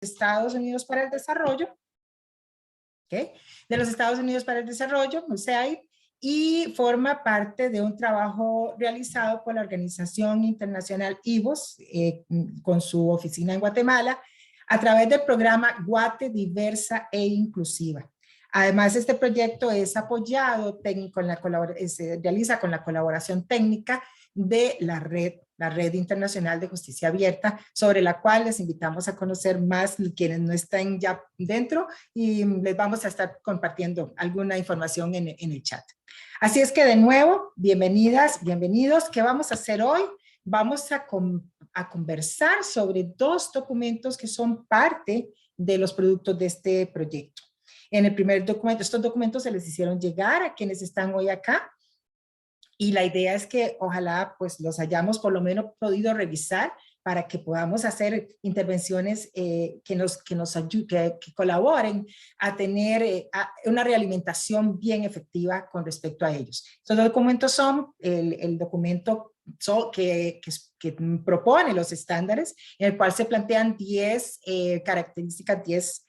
Estados Unidos para el Desarrollo, ¿okay? De los Estados Unidos para el Desarrollo, USAID, y forma parte de un trabajo realizado por la organización internacional IVOS, con su oficina en Guatemala, a través del programa Guate Diversa e Inclusiva. Además, este proyecto es apoyado se realiza con la colaboración técnica de la Red Internacional de Justicia Abierta, sobre la cual les invitamos a conocer más quienes no están ya dentro, y les vamos a estar compartiendo alguna información en el chat. Así es que de nuevo, bienvenidas, bienvenidos. ¿Qué vamos a hacer hoy? Vamos a conversar sobre dos documentos que son parte de los productos de este proyecto. En el primer documento, estos documentos se les hicieron llegar a quienes están hoy acá, y la idea es que ojalá pues los hayamos por lo menos podido revisar para que podamos hacer intervenciones que colaboren a tener una realimentación bien efectiva con respecto a ellos. Estos documentos son el documento que propone los estándares, en el cual se plantean 10 características, 10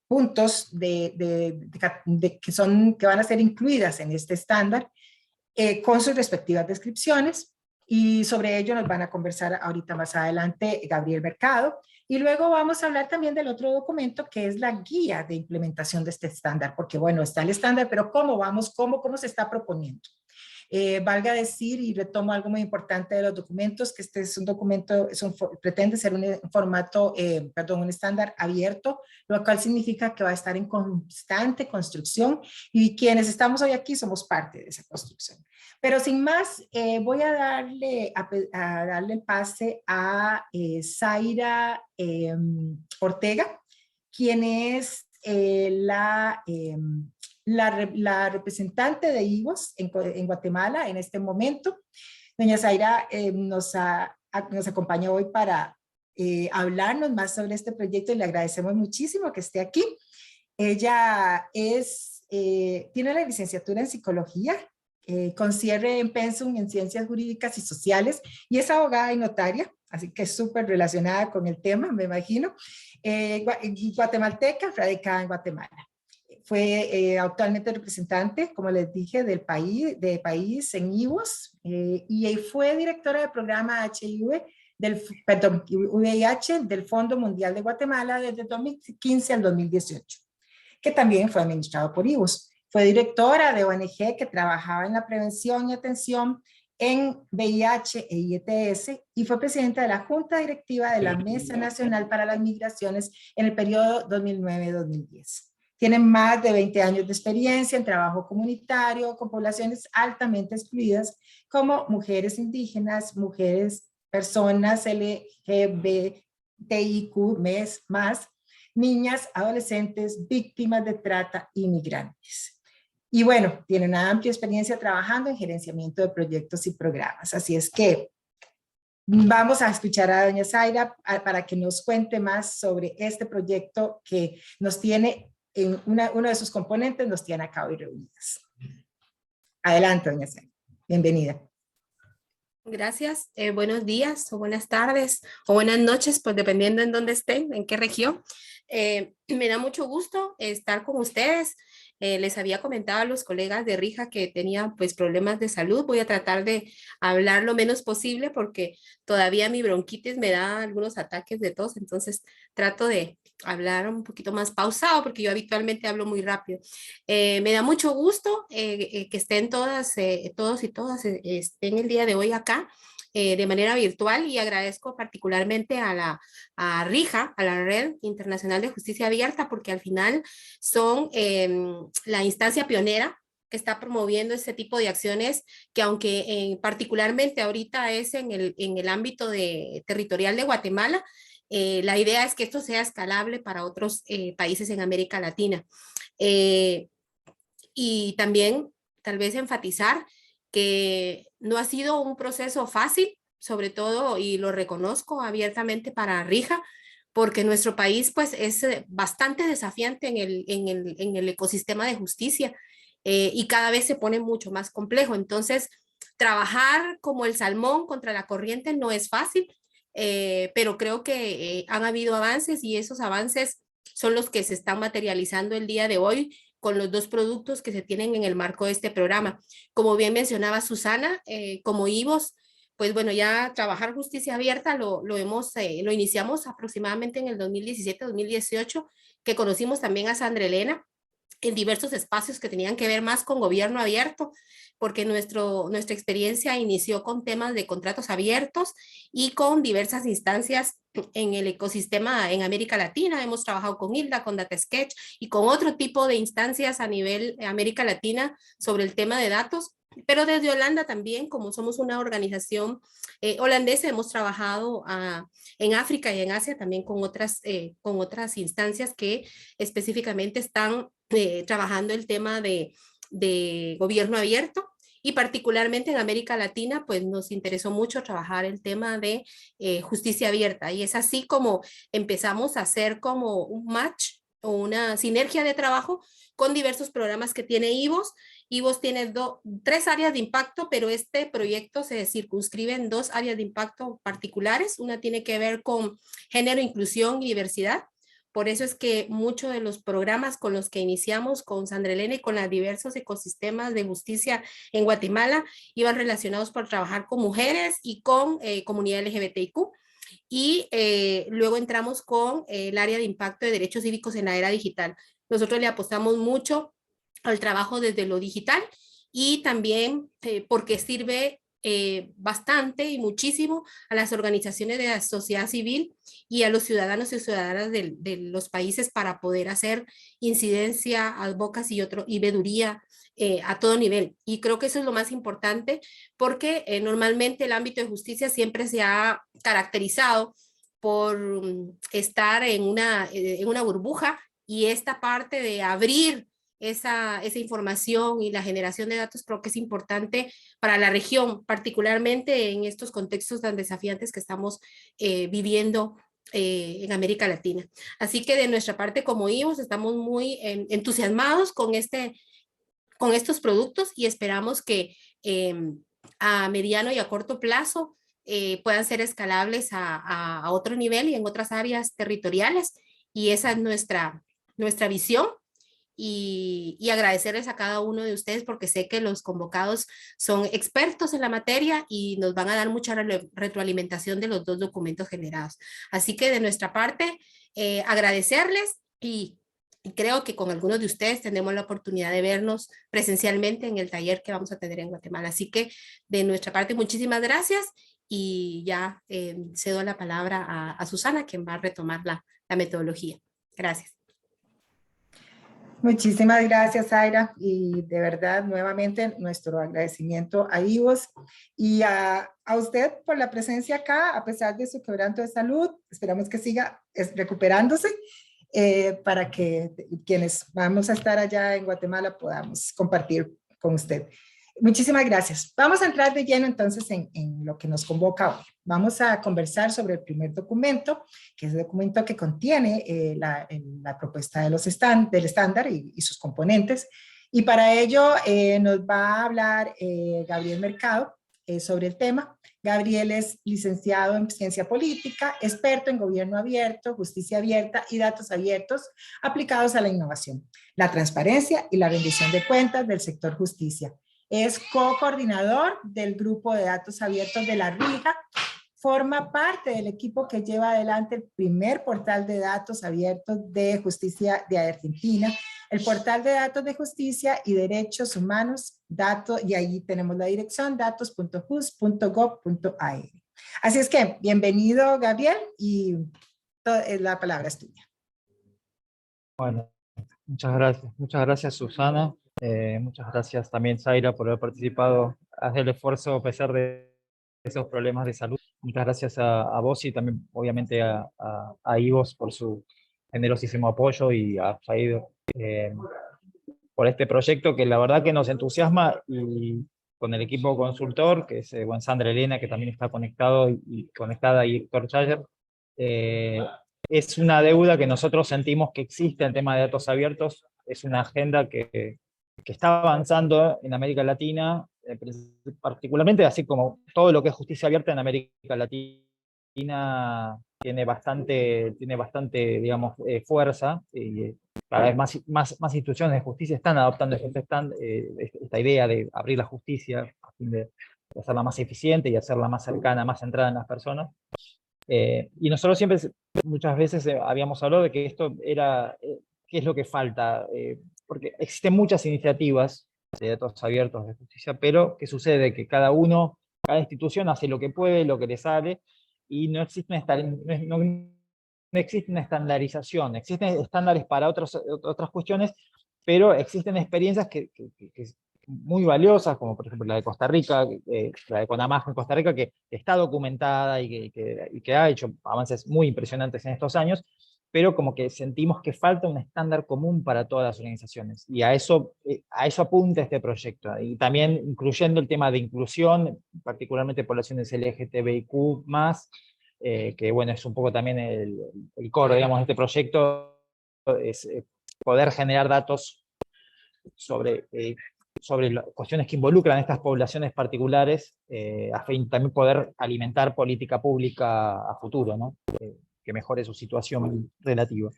puntos que van a ser incluidas en este estándar, con sus respectivas descripciones, y sobre ello nos van a conversar ahorita más adelante Gabriel Mercado, y luego vamos a hablar también del otro documento que es la guía de implementación de este estándar, porque bueno, está el estándar, pero ¿cómo se está proponiendo? Valga decir, y retomo algo muy importante de los documentos, que este es un documento, pretende ser un formato, un estándar abierto, lo cual significa que va a estar en constante construcción, y quienes estamos hoy aquí somos parte de esa construcción. Pero sin más, voy a darle el pase a Zaira Ortega, quien es la representante de IVOS en Guatemala en este momento. Doña Zaira nos acompaña hoy para hablarnos más sobre este proyecto, y le agradecemos muchísimo que esté aquí. Ella tiene la licenciatura en psicología, con cierre en pensum en ciencias jurídicas y sociales, y es abogada y notaria, así que es súper relacionada con el tema, me imagino. Guatemalteca, radicada en Guatemala. Fue actualmente representante, como les dije, del país en IVOS, y fue directora del programa VIH del Fondo Mundial de Guatemala desde 2015 al 2018, que también fue administrado por IVOS. Fue directora de ONG que trabajaba en la prevención y atención en VIH e IETS, y fue presidenta de la Junta Directiva de la Mesa Nacional para las Migraciones en el periodo 2009-2010. Tiene más de 20 años de experiencia en trabajo comunitario con poblaciones altamente excluidas como mujeres indígenas, personas LGBTIQ+, niñas, adolescentes, víctimas de trata y migrantes. Y bueno, tiene una amplia experiencia trabajando en gerenciamiento de proyectos y programas. Así es que vamos a escuchar a doña Zaira para que nos cuente más sobre este proyecto que nos tiene en uno de sus componentes, nos tiene acá hoy reunidas. Adelante, doña Zaira. Bienvenida. Gracias. Buenos días o buenas tardes o buenas noches, pues dependiendo en dónde estén, en qué región. Me da mucho gusto estar con ustedes. Les había comentado a los colegas de Rija que tenía pues problemas de salud. Voy a tratar de hablar lo menos posible porque todavía mi bronquitis me da algunos ataques de tos, entonces trato de hablar un poquito más pausado porque yo habitualmente hablo muy rápido. Me da mucho gusto que estén todos y todas estén el día de hoy acá de manera virtual, y agradezco particularmente a RIJA, a la Red Internacional de Justicia Abierta, porque al final son la instancia pionera que está promoviendo este tipo de acciones que, aunque particularmente ahorita es en el ámbito territorial de Guatemala, la idea es que esto sea escalable para otros países en América Latina. Y también tal vez enfatizar que no ha sido un proceso fácil, sobre todo, y lo reconozco abiertamente para Rija, porque nuestro país pues es bastante desafiante en el ecosistema de justicia, y cada vez se pone mucho más complejo. Entonces, trabajar como el salmón contra la corriente no es fácil, pero creo que han habido avances y esos avances son los que se están materializando el día de hoy con los dos productos que se tienen en el marco de este programa. Como bien mencionaba Susana, como IVOS, pues bueno, ya trabajar justicia abierta lo iniciamos aproximadamente en el 2017-2018, que conocimos también a Sandra Elena en diversos espacios que tenían que ver más con gobierno abierto, porque nuestra experiencia inició con temas de contratos abiertos y con diversas instancias en el ecosistema en América Latina. Hemos trabajado con Hilda, con DataSketch y con otro tipo de instancias a nivel América Latina sobre el tema de datos. Pero desde Holanda también, como somos una organización holandesa, hemos trabajado en África y en Asia también con otras instancias que específicamente están trabajando el tema de gobierno abierto. Y particularmente en América Latina, pues nos interesó mucho trabajar el tema de justicia abierta. Y es así como empezamos a hacer como un match o una sinergia de trabajo con diversos programas que tiene IVOS. IVOS tiene tres áreas de impacto, pero este proyecto se circunscribe en dos áreas de impacto particulares. Una tiene que ver con género, inclusión y diversidad. Por eso es que muchos de los programas con los que iniciamos con Sandra Elena y con los diversos ecosistemas de justicia en Guatemala iban relacionados por trabajar con mujeres y con comunidad LGBTIQ. Y luego entramos con el área de impacto de derechos cívicos en la era digital. Nosotros le apostamos mucho al trabajo desde lo digital y también porque sirve bastante y muchísimo a las organizaciones de la sociedad civil y a los ciudadanos y ciudadanas de los países para poder hacer incidencia, advocacy y veeduría a todo nivel. Y creo que eso es lo más importante porque normalmente el ámbito de justicia siempre se ha caracterizado por estar en una burbuja y esta parte de abrir esa información y la generación de datos creo que es importante para la región, particularmente en estos contextos tan desafiantes que estamos viviendo en América Latina. Así que de nuestra parte como IVOS estamos muy entusiasmados con estos productos y esperamos que a mediano y a corto plazo puedan ser escalables a otro nivel y en otras áreas territoriales. Y esa es nuestra visión y agradecerles a cada uno de ustedes porque sé que los convocados son expertos en la materia y nos van a dar mucha retroalimentación de los dos documentos generados. Así que de nuestra parte, agradecerles y creo que con algunos de ustedes tendremos la oportunidad de vernos presencialmente en el taller que vamos a tener en Guatemala. Así que de nuestra parte, muchísimas gracias y ya cedo la palabra a Susana, quien va a retomar la metodología. Gracias. Muchísimas gracias, Zaira, y de verdad, nuevamente, nuestro agradecimiento a IVOS y a usted por la presencia acá, a pesar de su quebranto de salud. Esperamos que siga recuperándose para que quienes vamos a estar allá en Guatemala podamos compartir con usted. Muchísimas gracias. Vamos a entrar de lleno entonces en lo que nos convoca hoy. Vamos a conversar sobre el primer documento, que es el documento que contiene la propuesta de del estándar y sus componentes. Y para ello nos va a hablar Gabriel Mercado sobre el tema. Gabriel es licenciado en Ciencia Política, experto en Gobierno Abierto, Justicia Abierta y Datos Abiertos aplicados a la innovación, la transparencia y la rendición de cuentas del sector justicia. Es co-coordinador del Grupo de Datos Abiertos de la RIJA, forma parte del equipo que lleva adelante el primer portal de datos abiertos de justicia de Argentina, el portal de datos de justicia y derechos humanos, y ahí tenemos la dirección datos.jus.gov.ar. Así es que, bienvenido Gabriel, y la palabra es tuya. Bueno, muchas gracias Susana, muchas gracias también Zaira por haber participado, hacer el esfuerzo a pesar de esos problemas de salud. Muchas gracias a vos y también obviamente a IVOS por su generosísimo apoyo y a Zaid por este proyecto que la verdad que nos entusiasma y con el equipo consultor, que es Sandra Elena, que también está conectado y conectada, y Héctor Chayer. Es una deuda que nosotros sentimos que existe el tema de datos abiertos, es una agenda que está avanzando en América Latina, particularmente así como todo lo que es justicia abierta en América Latina tiene bastante, digamos, fuerza, y cada vez más instituciones de justicia están adoptando esta idea de abrir la justicia a fin de hacerla más eficiente y hacerla más cercana, más centrada en las personas. Y nosotros siempre, muchas veces habíamos hablado de que esto era, ¿qué es lo que falta? Porque existen muchas iniciativas de datos abiertos de justicia, pero ¿qué sucede? Que cada institución hace lo que puede, lo que le sale, y no existe no existe una estandarización. Existen estándares para otras cuestiones, pero existen experiencias que muy valiosas, como por ejemplo la de Costa Rica, la de CONAMAJO en Costa Rica, que está documentada y que ha hecho avances muy impresionantes en estos años, pero como que sentimos que falta un estándar común para todas las organizaciones, y a eso apunta este proyecto, y también incluyendo el tema de inclusión, particularmente poblaciones LGTBIQ+, que bueno, es un poco también el core, digamos, de este proyecto, es poder generar datos sobre cuestiones que involucran a estas poblaciones particulares, a fin también poder alimentar política pública a futuro, ¿no? Que mejore su situación relativa.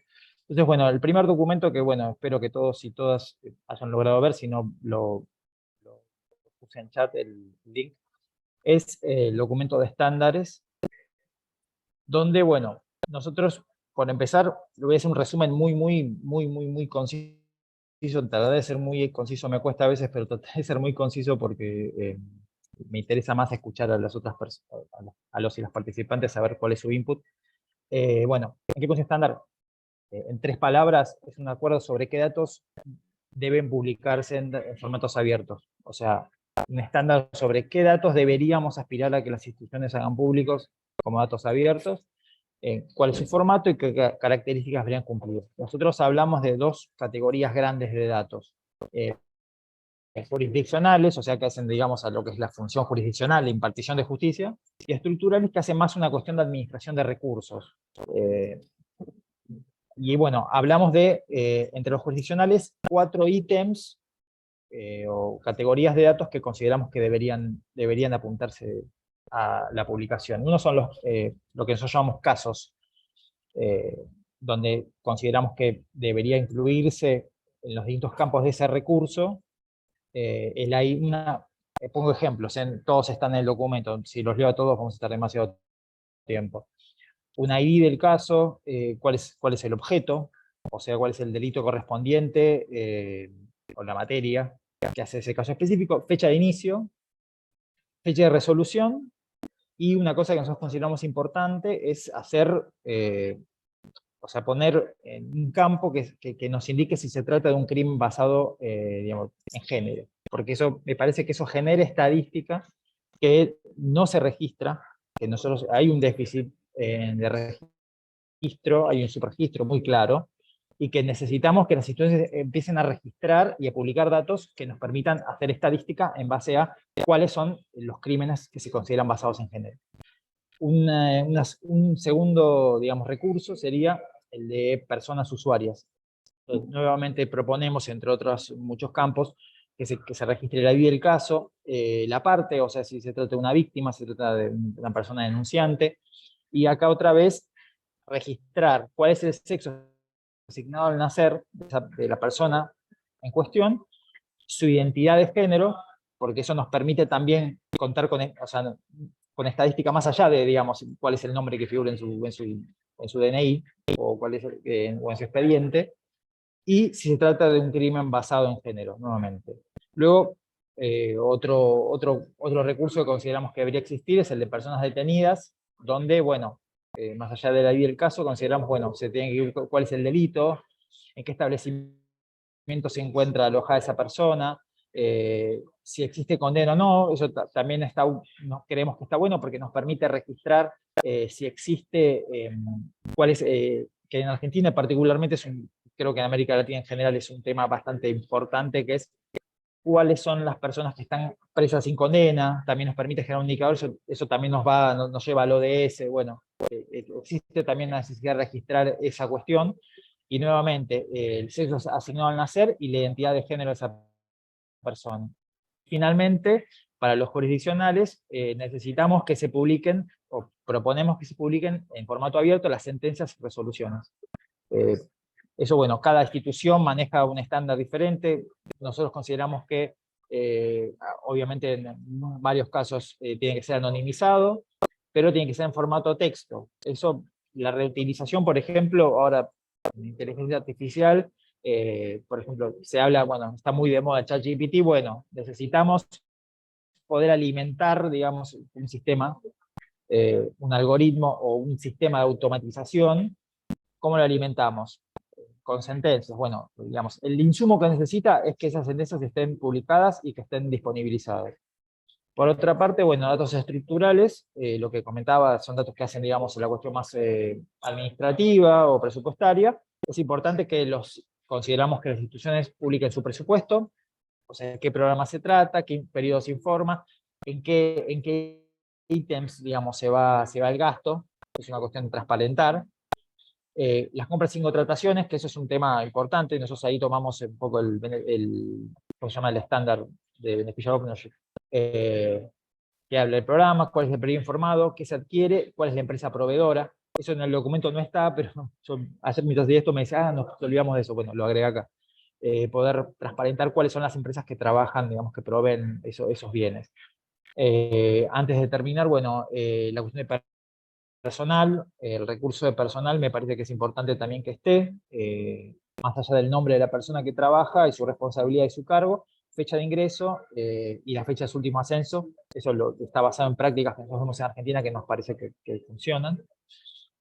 Entonces, bueno, el primer documento que, bueno, espero que todos y todas hayan logrado ver, si no lo puse en chat el link, es el documento de estándares, donde, bueno, nosotros, por empezar, le voy a hacer un resumen muy conciso. Tratar de ser muy conciso me cuesta a veces, pero tratar de ser muy conciso porque me interesa más escuchar a las otras personas, a los y las participantes, saber cuál es su input. Bueno, ¿en qué consiste estándar? En 3 palabras, es un acuerdo sobre qué datos deben publicarse en formatos abiertos. O sea, un estándar sobre qué datos deberíamos aspirar a que las instituciones hagan públicos como datos abiertos, cuál es su formato y qué características deberían cumplir. Nosotros hablamos de 2 categorías grandes de datos. Jurisdiccionales, o sea, que hacen, digamos, a lo que es la función jurisdiccional, la impartición de justicia, y estructurales, que hacen más una cuestión de administración de recursos. Y bueno, hablamos de, entre los jurisdiccionales, 4 ítems o categorías de datos que consideramos que deberían apuntarse a la publicación. Uno son lo que nosotros llamamos casos, donde consideramos que debería incluirse en los distintos campos de ese recurso. Pongo ejemplos, todos están en el documento, si los leo a todos vamos a estar demasiado tiempo. Una ID del caso, cuál es el objeto, o sea, cuál es el delito correspondiente, o la materia que hace ese caso específico, fecha de inicio, fecha de resolución, y una cosa que nosotros consideramos importante es poner en un campo que nos indique si se trata de un crimen basado, digamos, en género, porque eso me parece que eso genera estadística que no se registra, que nosotros hay un déficit de registro, hay un subregistro muy claro, y que necesitamos que las instituciones empiecen a registrar y a publicar datos que nos permitan hacer estadística en base a cuáles son los crímenes que se consideran basados en género. Un segundo, digamos, recurso sería el de personas usuarias. Entonces, nuevamente proponemos, entre otros muchos campos, que se registre la ID del caso, la parte, o sea, si se trata de una víctima, si se trata de una persona denunciante, y acá otra vez registrar cuál es el sexo asignado al nacer de la persona en cuestión, su identidad de género, porque eso nos permite también contar con estadística más allá de, digamos, cuál es el nombre que figura en su DNI o, o en su expediente, y si se trata de un crimen basado en género, nuevamente. Luego, otro recurso que consideramos que debería existir es el de personas detenidas, donde, bueno, más allá de la ID del caso, consideramos, bueno, se tiene que ver cuál es el delito, en qué establecimiento se encuentra alojada esa persona, si existe condena o no. Eso también creemos que está bueno porque nos permite registrar si existe, que en Argentina particularmente creo que en América Latina en general es un tema bastante importante, que es cuáles son las personas que están presas sin condena. También nos permite generar un indicador, eso también nos lleva al ODS. Bueno, existe también la necesidad de registrar esa cuestión, y nuevamente el sexo asignado al nacer y la identidad de género de esa persona. Finalmente, para los jurisdiccionales necesitamos que se publiquen, o proponemos que se publiquen en formato abierto las sentencias y resoluciones. Eso, bueno, cada institución maneja un estándar diferente. Nosotros consideramos que, obviamente, en varios casos tiene que ser anonimizado, pero tiene que ser en formato texto. Eso, la reutilización, por ejemplo, ahora en inteligencia artificial, por ejemplo, se habla, bueno, está muy de moda ChatGPT, bueno, necesitamos poder alimentar, digamos, un sistema, un algoritmo o un sistema de automatización. ¿Cómo lo alimentamos? Con sentencias. Bueno, digamos, el insumo que necesita es que esas sentencias estén publicadas y que estén disponibilizadas. Por otra parte, bueno, datos estructurales, lo que comentaba, son datos que hacen, digamos, la cuestión más administrativa o presupuestaria. Es importante que consideramos que las instituciones publiquen su presupuesto, o sea, de qué programa se trata, qué periodo se informa, en qué ítems, digamos, se va el gasto, es una cuestión de transparentar. Las compras sin contrataciones, que eso es un tema importante, nosotros ahí tomamos un poco ¿cómo se llama? El estándar de Beneficial Ownership, que habla del programa, cuál es el periodo informado, qué se adquiere, cuál es la empresa proveedora. Eso en el documento no está, pero yo ayer mientras de esto me decía, nos olvidamos de eso, bueno, lo agregué acá. Poder transparentar cuáles son las empresas que trabajan, digamos, que proveen esos bienes. Antes de terminar, bueno, la cuestión de personal, el recurso de personal me parece que es importante también que esté, más allá del nombre de la persona que trabaja y su responsabilidad y su cargo, fecha de ingreso y la fecha de su último ascenso. Eso está basado en prácticas que nosotros vemos en Argentina que nos parece que funcionan.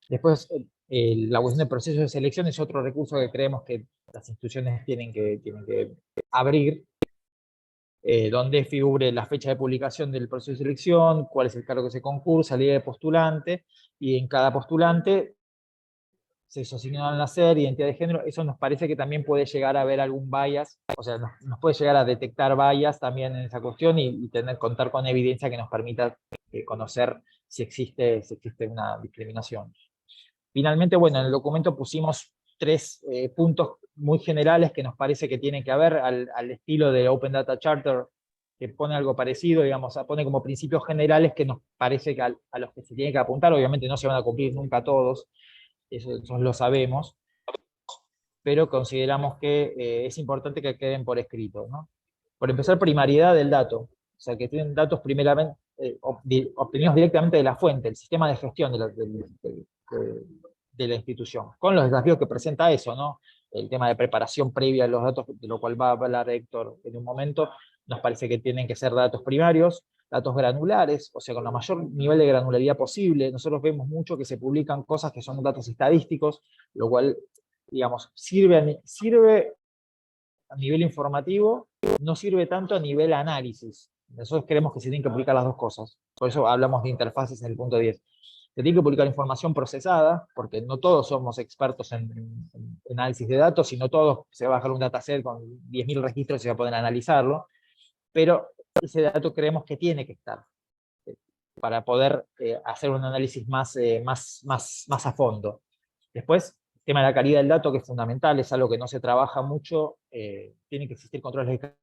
Después, la cuestión del proceso de selección es otro recurso que creemos que las instituciones tienen que abrir, donde figure la fecha de publicación del proceso de selección, cuál es el cargo que se concursa, la idea de postulante, y en cada postulante, sexo asignado al nacer, identidad de género. Eso nos parece que también puede llegar a haber algún bias, o sea, nos puede llegar a detectar bias también en esa cuestión y contar con evidencia que nos permita conocer si existe una discriminación. Finalmente, bueno, en el documento pusimos 3 puntos muy generales que nos parece que tienen que haber al estilo de Open Data Charter, que pone algo parecido, digamos, pone como principios generales que nos parece que a los que se tiene que apuntar. Obviamente no se van a cumplir nunca todos, eso lo sabemos, pero consideramos que es importante que queden por escrito, ¿no? Por empezar, primariedad del dato, o sea, que tienen datos primeramente obtenidos directamente de la fuente, el sistema de gestión de la institución, con los desafíos que presenta eso, ¿no? El tema de preparación previa de los datos, de lo cual va a hablar Héctor en un momento. Nos parece que tienen que ser datos primarios, datos granulares, o sea, con el mayor nivel de granularidad posible. Nosotros vemos mucho que se publican cosas que son datos estadísticos, lo cual, digamos, sirve a nivel informativo, no sirve tanto a nivel análisis. Nosotros creemos que se tienen que publicar las dos cosas. Por eso hablamos de interfaces en el punto 10. Se tiene que publicar información procesada, porque no todos somos expertos en análisis de datos, y no todos se va a bajar un dataset con 10.000 registros y se va a poder analizarlo, pero ese dato creemos que tiene que estar para poder hacer un análisis más a fondo. Después, el tema de la calidad del dato, que es fundamental, es algo que no se trabaja mucho. Tiene que existir controles de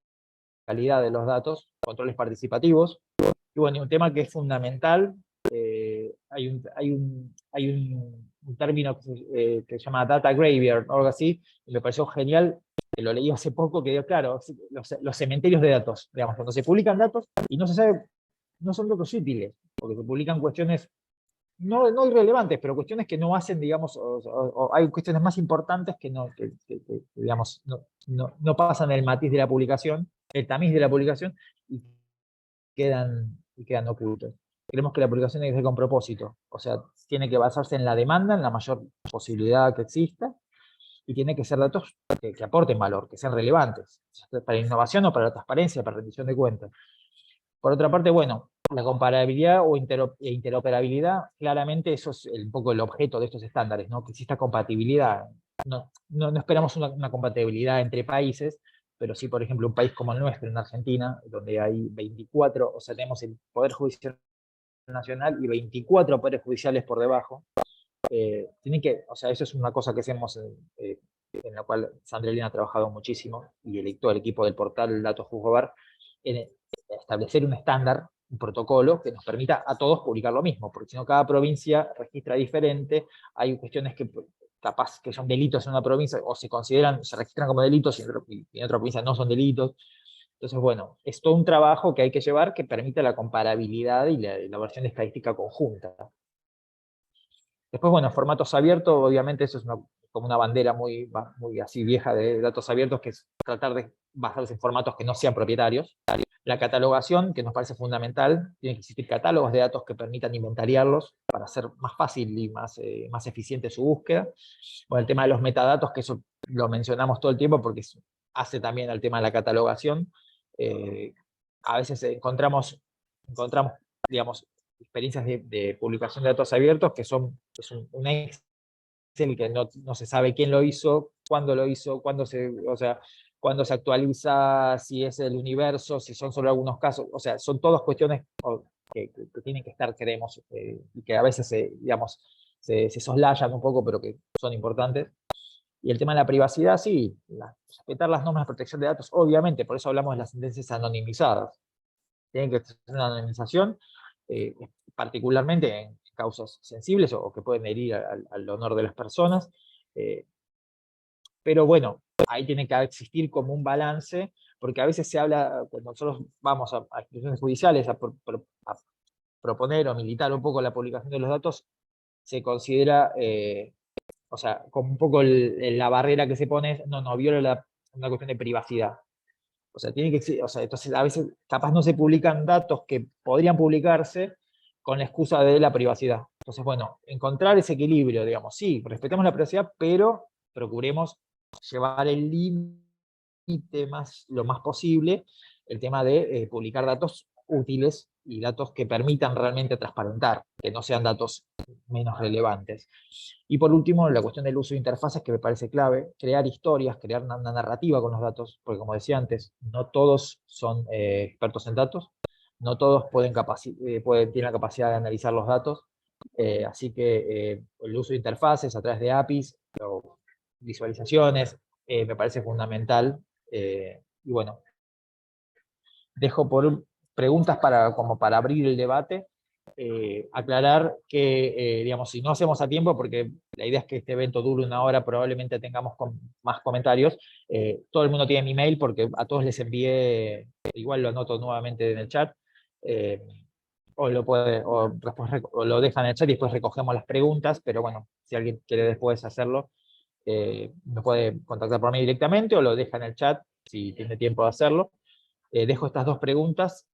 calidad de los datos, controles participativos. Y bueno, un tema que es fundamental, hay un término que se llama data graveyard, o algo así, y me pareció genial, que lo leí hace poco, que dio claro, los cementerios de datos, digamos, cuando se publican datos y no se sabe, no son datos útiles, porque se publican cuestiones no irrelevantes, pero cuestiones que no hacen, digamos, o hay cuestiones más importantes que digamos, no pasan el matiz de la publicación, el tamiz de la publicación, y quedan ocultos. Creemos que la publicación tiene que ser con propósito, o sea, tiene que basarse en la demanda, en la mayor posibilidad que exista, y tiene que ser datos que aporten valor, que sean relevantes, para innovación o para la transparencia, para rendición de cuentas. Por otra parte, bueno, la comparabilidad o interoperabilidad, claramente eso es un poco el objeto de estos estándares, ¿no? Que exista compatibilidad. No esperamos una compatibilidad entre países, pero sí, por ejemplo, un país como el nuestro, en Argentina, donde hay 24, o sea, tenemos el Poder Judicial Nacional y 24 poderes judiciales por debajo. O sea, eso es una cosa que hacemos en la cual Sandra Elena ha trabajado muchísimo, y todo el equipo del portal Datos Juzgobar, en establecer un estándar un protocolo que nos permita a todos publicar lo mismo, porque si no cada provincia registra diferente, hay cuestiones que capaz que son delitos en una provincia, o se registran como delitos y en otra provincia no son delitos. Entonces, bueno, es todo un trabajo que hay que llevar que permite la comparabilidad y la elaboración de estadística conjunta. Después, bueno, formatos abiertos, obviamente eso es como una bandera muy así vieja de datos abiertos, que es tratar de basarse en formatos que no sean propietarios. La catalogación, que nos parece fundamental, tiene que existir catálogos de datos que permitan inventariarlos para hacer más fácil y más eficiente su búsqueda. Bueno, el tema de los metadatos, que eso lo mencionamos todo el tiempo porque hace también al tema de la catalogación. A veces encontramos, digamos, experiencias de publicación de datos abiertos que son un Excel que no se sabe quién lo hizo, cuándo lo hizo, cuándo se actualiza, si es el universo, si son solo algunos casos, o sea, son todas cuestiones que tienen que estar, creemos, y que a veces se soslayan un poco, pero que son importantes. Y el tema de la privacidad, sí, respetar las normas de protección de datos, obviamente, por eso hablamos de las sentencias anonimizadas. Tienen que tener una anonimización, particularmente en causas sensibles o que pueden herir al honor de las personas. Pero bueno, ahí tiene que existir como un balance, porque a veces se habla, cuando nosotros vamos a instituciones judiciales a proponer o militar un poco la publicación de los datos, se considera, o sea, como un poco la barrera que se pone, no viola una cuestión de privacidad. O sea, tiene que, o sea, entonces a veces capaz no se publican datos que podrían publicarse con la excusa de la privacidad. Entonces, bueno, encontrar ese equilibrio, digamos, sí, respetemos la privacidad, pero procuremos llevar el límite lo más posible, el tema de publicar datos útiles y datos que permitan realmente transparentar, que no sean datos menos relevantes. Y por último, la cuestión del uso de interfaces, que me parece clave, crear historias, crear una narrativa con los datos, porque como decía antes, no todos son expertos en datos, no todos tienen la capacidad de analizar los datos, así que el uso de interfaces a través de APIs o visualizaciones me parece fundamental. Y bueno, dejo por preguntas como para abrir el debate. Aclarar que, digamos, si no hacemos a tiempo, porque la idea es que este evento dure 1 hora, probablemente tengamos más comentarios. Todo el mundo tiene mi mail porque a todos les envié, igual lo anoto nuevamente en el chat, o lo dejan en el chat y después recogemos las preguntas, pero bueno, si alguien quiere después hacerlo, me puede contactar por mí directamente o lo deja en el chat si tiene tiempo de hacerlo. Dejo estas 2 preguntas.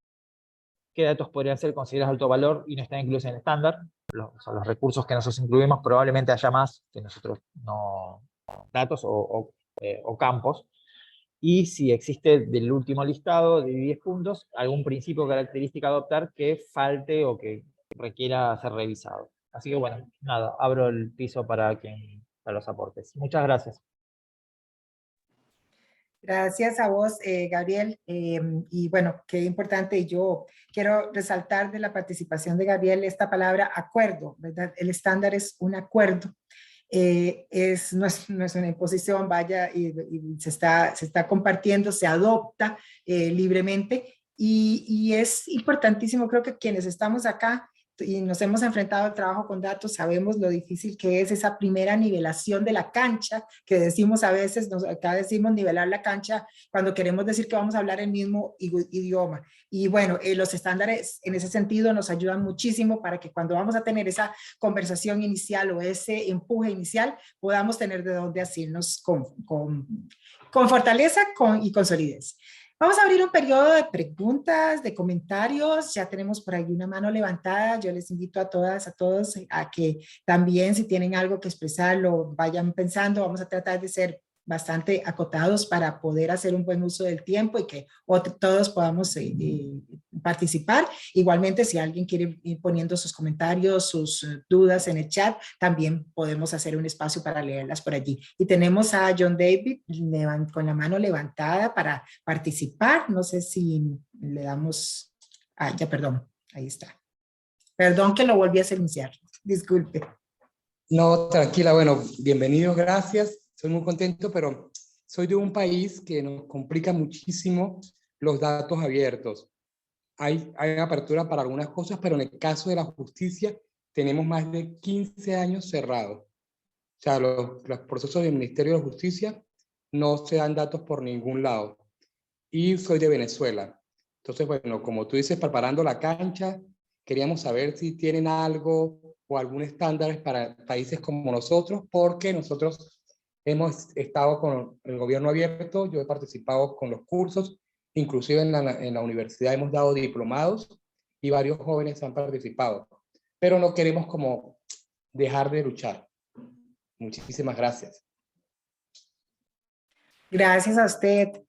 ¿Qué datos podrían ser considerados de alto valor y no están incluidos en el estándar? Los recursos que nosotros incluimos, probablemente haya más que nosotros no, datos o campos. Y si existe del último listado de 10 puntos, algún principio o característica a adoptar que falte o que requiera ser revisado. Así que bueno, nada, abro el piso para los aportes. Muchas gracias. Gracias a vos, Gabriel. Y bueno, qué importante. Yo quiero resaltar de la participación de Gabriel esta palabra acuerdo, ¿verdad? El estándar es un acuerdo. No es una imposición, vaya, y se está compartiendo, se adopta libremente. Y es importantísimo, creo que quienes estamos acá y nos hemos enfrentado al trabajo con datos, sabemos lo difícil que es esa primera nivelación de la cancha, que decimos a veces, acá decimos nivelar la cancha cuando queremos decir que vamos a hablar el mismo idioma. Y bueno, los estándares en ese sentido nos ayudan muchísimo para que cuando vamos a tener esa conversación inicial o ese empuje inicial, podamos tener de dónde asirnos con fortaleza y con solidez. Vamos a abrir un periodo de preguntas, de comentarios. Ya tenemos por ahí una mano levantada. Yo les invito a todas, a todos, a que también si tienen algo que expresar, lo vayan pensando. Vamos a tratar de ser bastante acotados para poder hacer un buen uso del tiempo y que todos podamos participar. Igualmente, si alguien quiere ir poniendo sus comentarios, sus dudas en el chat, también podemos hacer un espacio para leerlas por allí. Y tenemos a John David con la mano levantada para participar. No sé si le damos... ya, perdón, ahí está. Perdón que lo volví a silenciar. Disculpe. No, tranquila. Bueno, bienvenido, gracias. Soy muy contento, pero soy de un país que nos complica muchísimo los datos abiertos. hay apertura para algunas cosas, pero en el caso de la justicia tenemos más de 15 años cerrados. O sea, los procesos del Ministerio de Justicia no se dan datos por ningún lado. Y soy de Venezuela. Entonces, bueno, como tú dices, preparando la cancha, queríamos saber si tienen algo o algún estándar para países como nosotros, porque nosotros hemos estado con el gobierno abierto, yo he participado con los cursos, inclusive en la universidad hemos dado diplomados y varios jóvenes han participado, pero no queremos como dejar de luchar. Muchísimas gracias. Gracias a usted.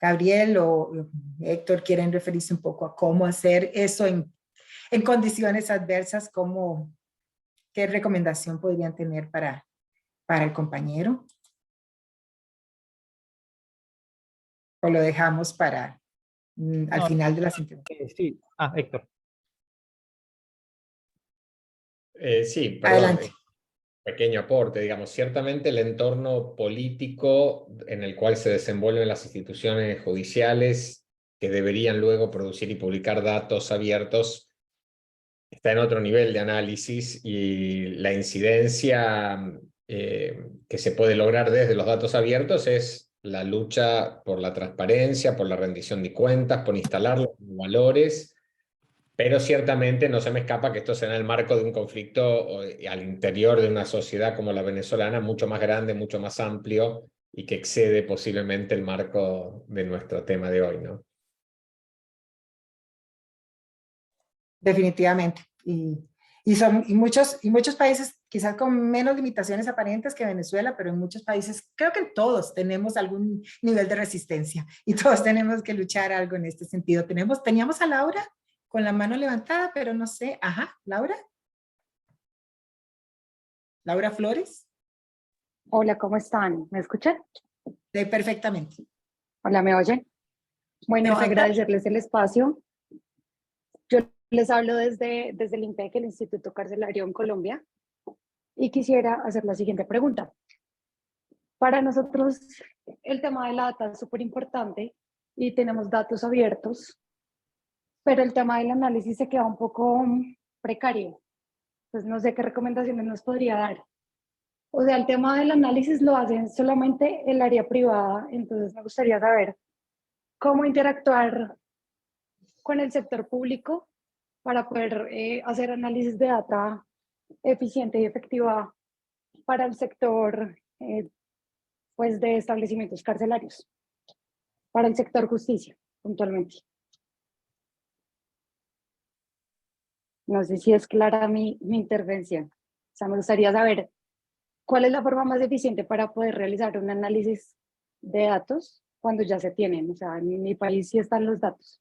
Gabriel o Héctor, ¿quieren referirse un poco a cómo hacer eso en condiciones adversas? ¿Qué recomendación podrían tener para el compañero? ¿O lo dejamos para al final de las intervenciones? Sí, Héctor. Sí, perdón, Adelante. pequeño aporte, digamos, ciertamente el entorno político en el cual se desenvuelven las instituciones judiciales que deberían luego producir y publicar datos abiertos está en otro nivel de análisis y la incidencia que se puede lograr desde los datos abiertos es la lucha por la transparencia, por la rendición de cuentas, por instalar los valores. Pero ciertamente no se me escapa que esto sea en el marco de un conflicto al interior de una sociedad como la venezolana, mucho más grande, mucho más amplio y que excede posiblemente el marco de nuestro tema de hoy, ¿no? Definitivamente. Y muchos países, quizás con menos limitaciones aparentes que Venezuela, pero en muchos países, creo que en todos tenemos algún nivel de resistencia y todos tenemos que luchar algo en este sentido. Teníamos a Laura con la mano levantada, pero no sé. Ajá, Laura. Laura Flores. Hola, ¿cómo están? ¿Me escuchan? Perfectamente. Hola, ¿me oyen? Bueno, agradecerles el espacio. Yo les hablo desde el INPEC, el Instituto Carcelario en Colombia, y quisiera hacer la siguiente pregunta. Para nosotros, el tema de la data es súper importante y tenemos datos abiertos, pero el tema del análisis se queda un poco precario. Pues no sé qué recomendaciones nos podría dar. O sea, el tema del análisis lo hacen solamente el área privada, entonces me gustaría saber cómo interactuar con el sector público para poder hacer análisis de data eficiente y efectiva para el sector pues de establecimientos carcelarios, para el sector justicia, puntualmente. No sé si es clara mi intervención. O sea, me gustaría saber cuál es la forma más eficiente para poder realizar un análisis de datos cuando ya se tienen. O sea, en mi país sí están los datos.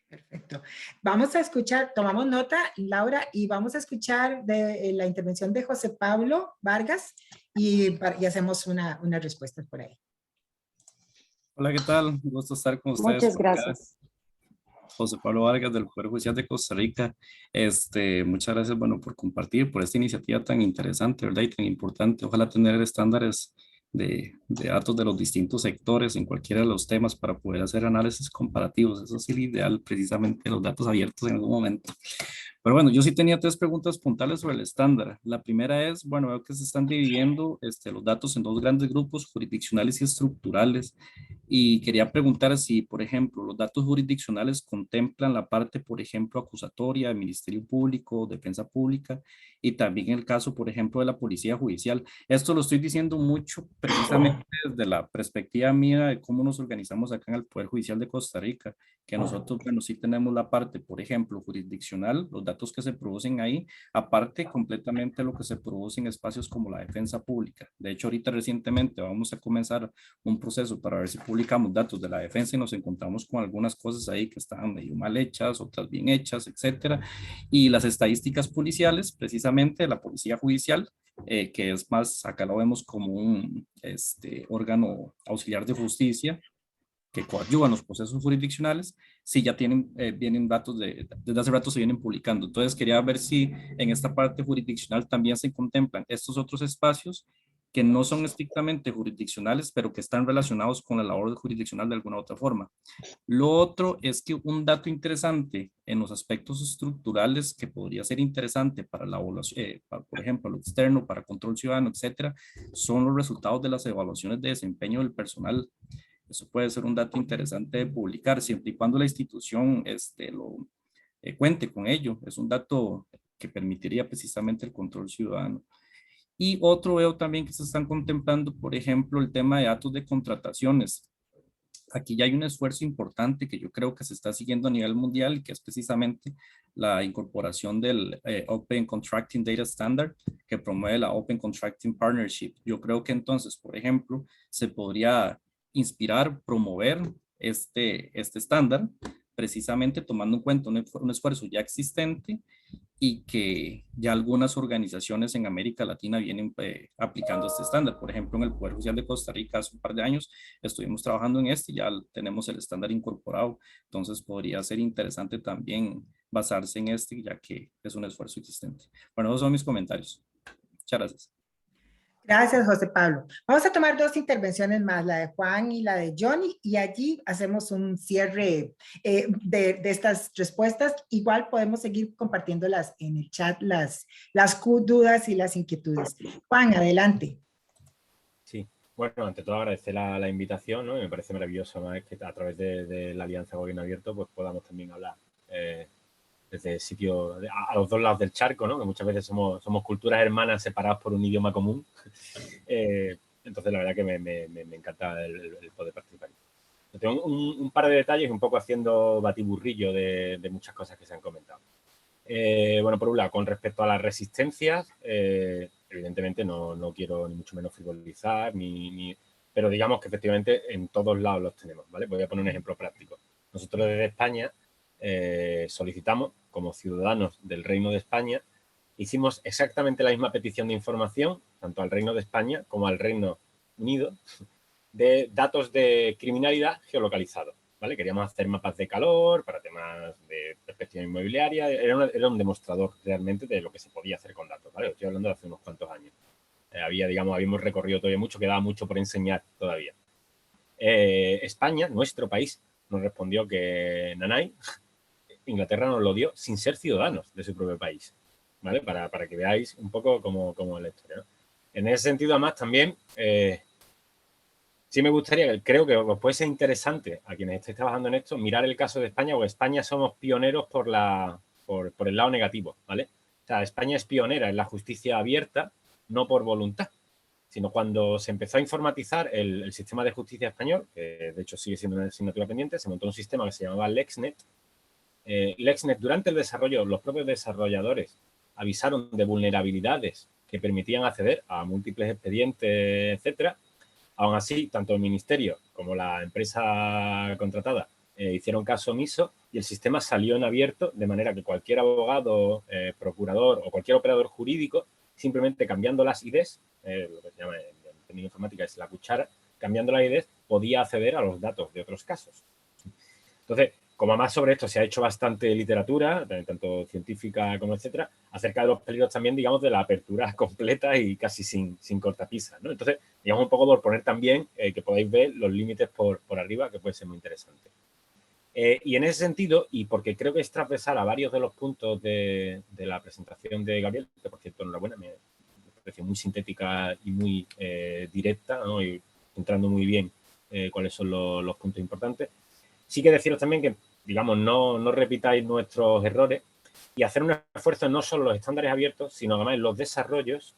Perfecto. Vamos a escuchar, tomamos nota, Laura, y vamos a escuchar de la intervención de José Pablo Vargas y hacemos una respuesta por ahí. Hola, ¿qué tal? Un gusto estar con ustedes. Muchas gracias. José Pablo Vargas del Poder Judicial de Costa Rica. Muchas gracias, bueno, por compartir, por esta iniciativa tan interesante, ¿verdad? Y tan importante. Ojalá tener estándares de datos de los distintos sectores en cualquiera de los temas para poder hacer análisis comparativos. Eso sí, el ideal, precisamente, los datos abiertos en algún momento. Pero bueno, yo sí tenía tres preguntas puntuales sobre el estándar. La primera es, bueno, veo que se están dividiendo los datos en dos grandes grupos, jurisdiccionales y estructurales. Y quería preguntar si, por ejemplo, los datos jurisdiccionales contemplan la parte, por ejemplo, acusatoria, del Ministerio Público, Defensa Pública, y también el caso, por ejemplo, de la Policía Judicial. Esto lo estoy diciendo mucho precisamente desde la perspectiva mía de cómo nos organizamos acá en el Poder Judicial de Costa Rica, que nosotros, bueno, sí tenemos la parte, por ejemplo, jurisdiccional, los datos que se producen ahí, aparte completamente lo que se produce en espacios como la defensa pública. De hecho, ahorita recientemente vamos a comenzar un proceso para ver si publicamos datos de la defensa y nos encontramos con algunas cosas ahí que estaban medio mal hechas, otras bien hechas, etcétera. Y las estadísticas policiales, precisamente la policía judicial, que es más, acá lo vemos como un órgano auxiliar de justicia, que coadyuvan los procesos jurisdiccionales, si ya vienen datos desde hace rato se vienen publicando. Entonces quería ver si en esta parte jurisdiccional también se contemplan estos otros espacios que no son estrictamente jurisdiccionales, pero que están relacionados con la labor jurisdiccional de alguna u otra forma. Lo otro es que un dato interesante en los aspectos estructurales que podría ser interesante para la evaluación, por ejemplo, lo externo, para control ciudadano, etcétera, son los resultados de las evaluaciones de desempeño del personal. Eso puede ser un dato interesante de publicar, siempre y cuando la institución cuente con ello. Es un dato que permitiría precisamente el control ciudadano. Y otro veo también que se están contemplando, por ejemplo, el tema de datos de contrataciones. Aquí ya hay un esfuerzo importante que yo creo que se está siguiendo a nivel mundial, que es precisamente la incorporación del Open Contracting Data Standard, que promueve la Open Contracting Partnership. Yo creo que entonces, por ejemplo, se podría inspirar, promover este estándar, precisamente tomando en cuenta un esfuerzo ya existente y que ya algunas organizaciones en América Latina vienen aplicando este estándar. Por ejemplo, en el Poder Judicial de Costa Rica hace un par de años estuvimos trabajando en y ya tenemos el estándar incorporado. Entonces podría ser interesante también basarse en ya que es un esfuerzo existente. Bueno, esos son mis comentarios. Muchas gracias. Gracias, José Pablo. Vamos a tomar dos intervenciones más, la de Juan y la de Johnny, y allí hacemos un cierre de estas respuestas. Igual podemos seguir compartiéndolas en el chat, las dudas y las inquietudes. Juan, adelante. Sí, bueno, ante todo agradecer la invitación, ¿no? Me parece maravilloso, ¿no? Es que a través de la Alianza Gobierno Abierto pues podamos también hablar desde sitio a los dos lados del charco, ¿no? Que muchas veces somos culturas hermanas separadas por un idioma común. Entonces, la verdad que me encanta el poder participar. Tengo un par de detalles, un poco haciendo batiburrillo de muchas cosas que se han comentado. Bueno, por un lado, con respecto a las resistencias, evidentemente no quiero ni mucho menos frivolizar, pero digamos que efectivamente en todos lados los tenemos, ¿vale? Voy a poner un ejemplo práctico. Nosotros desde España solicitamos, como ciudadanos del Reino de España, hicimos exactamente la misma petición de información, tanto al Reino de España como al Reino Unido, de datos de criminalidad geolocalizados, ¿vale? Queríamos hacer mapas de calor para temas de perspectiva inmobiliaria, era un demostrador realmente de lo que se podía hacer con datos, ¿vale? Estoy hablando de hace unos cuantos años. Habíamos recorrido todavía mucho, quedaba mucho por enseñar todavía. España, nuestro país, nos respondió que nanay, Inglaterra nos lo dio sin ser ciudadanos de su propio país, ¿vale? Para que veáis un poco cómo es la historia, ¿no? En ese sentido, además, también sí me gustaría, creo que os puede ser interesante a quienes estéis trabajando en esto, mirar el caso de España, porque España somos pioneros por el lado negativo, ¿vale? O sea, España es pionera en la justicia abierta, no por voluntad, sino cuando se empezó a informatizar el sistema de justicia español, que de hecho sigue siendo una asignatura pendiente, se montó un sistema que se llamaba LexNet. LexNet, durante el desarrollo, los propios desarrolladores avisaron de vulnerabilidades que permitían acceder a múltiples expedientes, etcétera. Aún así, tanto el ministerio como la empresa contratada hicieron caso omiso y el sistema salió en abierto, de manera que cualquier abogado, procurador o cualquier operador jurídico, simplemente cambiando las IDs, lo que se llama en términos informática es la cuchara, cambiando las IDs podía acceder a los datos de otros casos. Entonces, como además sobre esto se ha hecho bastante literatura, tanto científica como etcétera, acerca de los peligros también, digamos, de la apertura completa y casi sin cortapisas, ¿no? Entonces, digamos, un poco por poner también que podáis ver los límites por arriba, que puede ser muy interesante. Y en ese sentido, y porque creo que es transversal a varios de los puntos de la presentación de Gabriel, que por cierto, enhorabuena, me pareció muy sintética y muy directa, ¿no? Y entrando muy bien cuáles son los puntos importantes. Sí que deciros también que, digamos, no repitáis nuestros errores y hacer un esfuerzo no solo en los estándares abiertos, sino además en los desarrollos,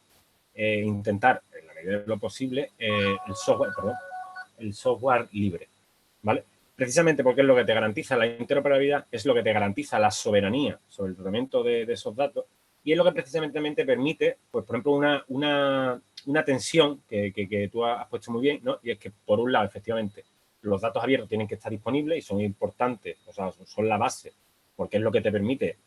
intentar, en la medida de lo posible, el software libre, ¿vale? Precisamente porque es lo que te garantiza la interoperabilidad, es lo que te garantiza la soberanía sobre el tratamiento de esos datos y es lo que precisamente permite, pues, por ejemplo, una tensión que tú has puesto muy bien, ¿no? Y es que, por un lado, efectivamente, los datos abiertos tienen que estar disponibles y son importantes, o sea, son la base, porque es lo que te permite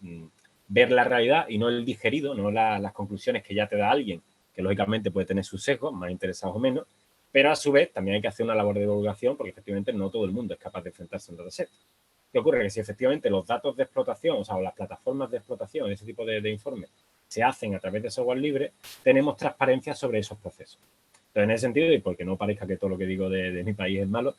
ver la realidad y no el digerido, no las conclusiones que ya te da alguien, que lógicamente puede tener sus sesgos, más interesados o menos, pero a su vez también hay que hacer una labor de divulgación porque efectivamente no todo el mundo es capaz de enfrentarse a un dataset. ¿Qué ocurre? Que si efectivamente los datos de explotación, o sea, las plataformas de explotación, ese tipo de informes, se hacen a través de software libre, tenemos transparencia sobre esos procesos. Entonces, en ese sentido, y porque no parezca que todo lo que digo de mi país es malo,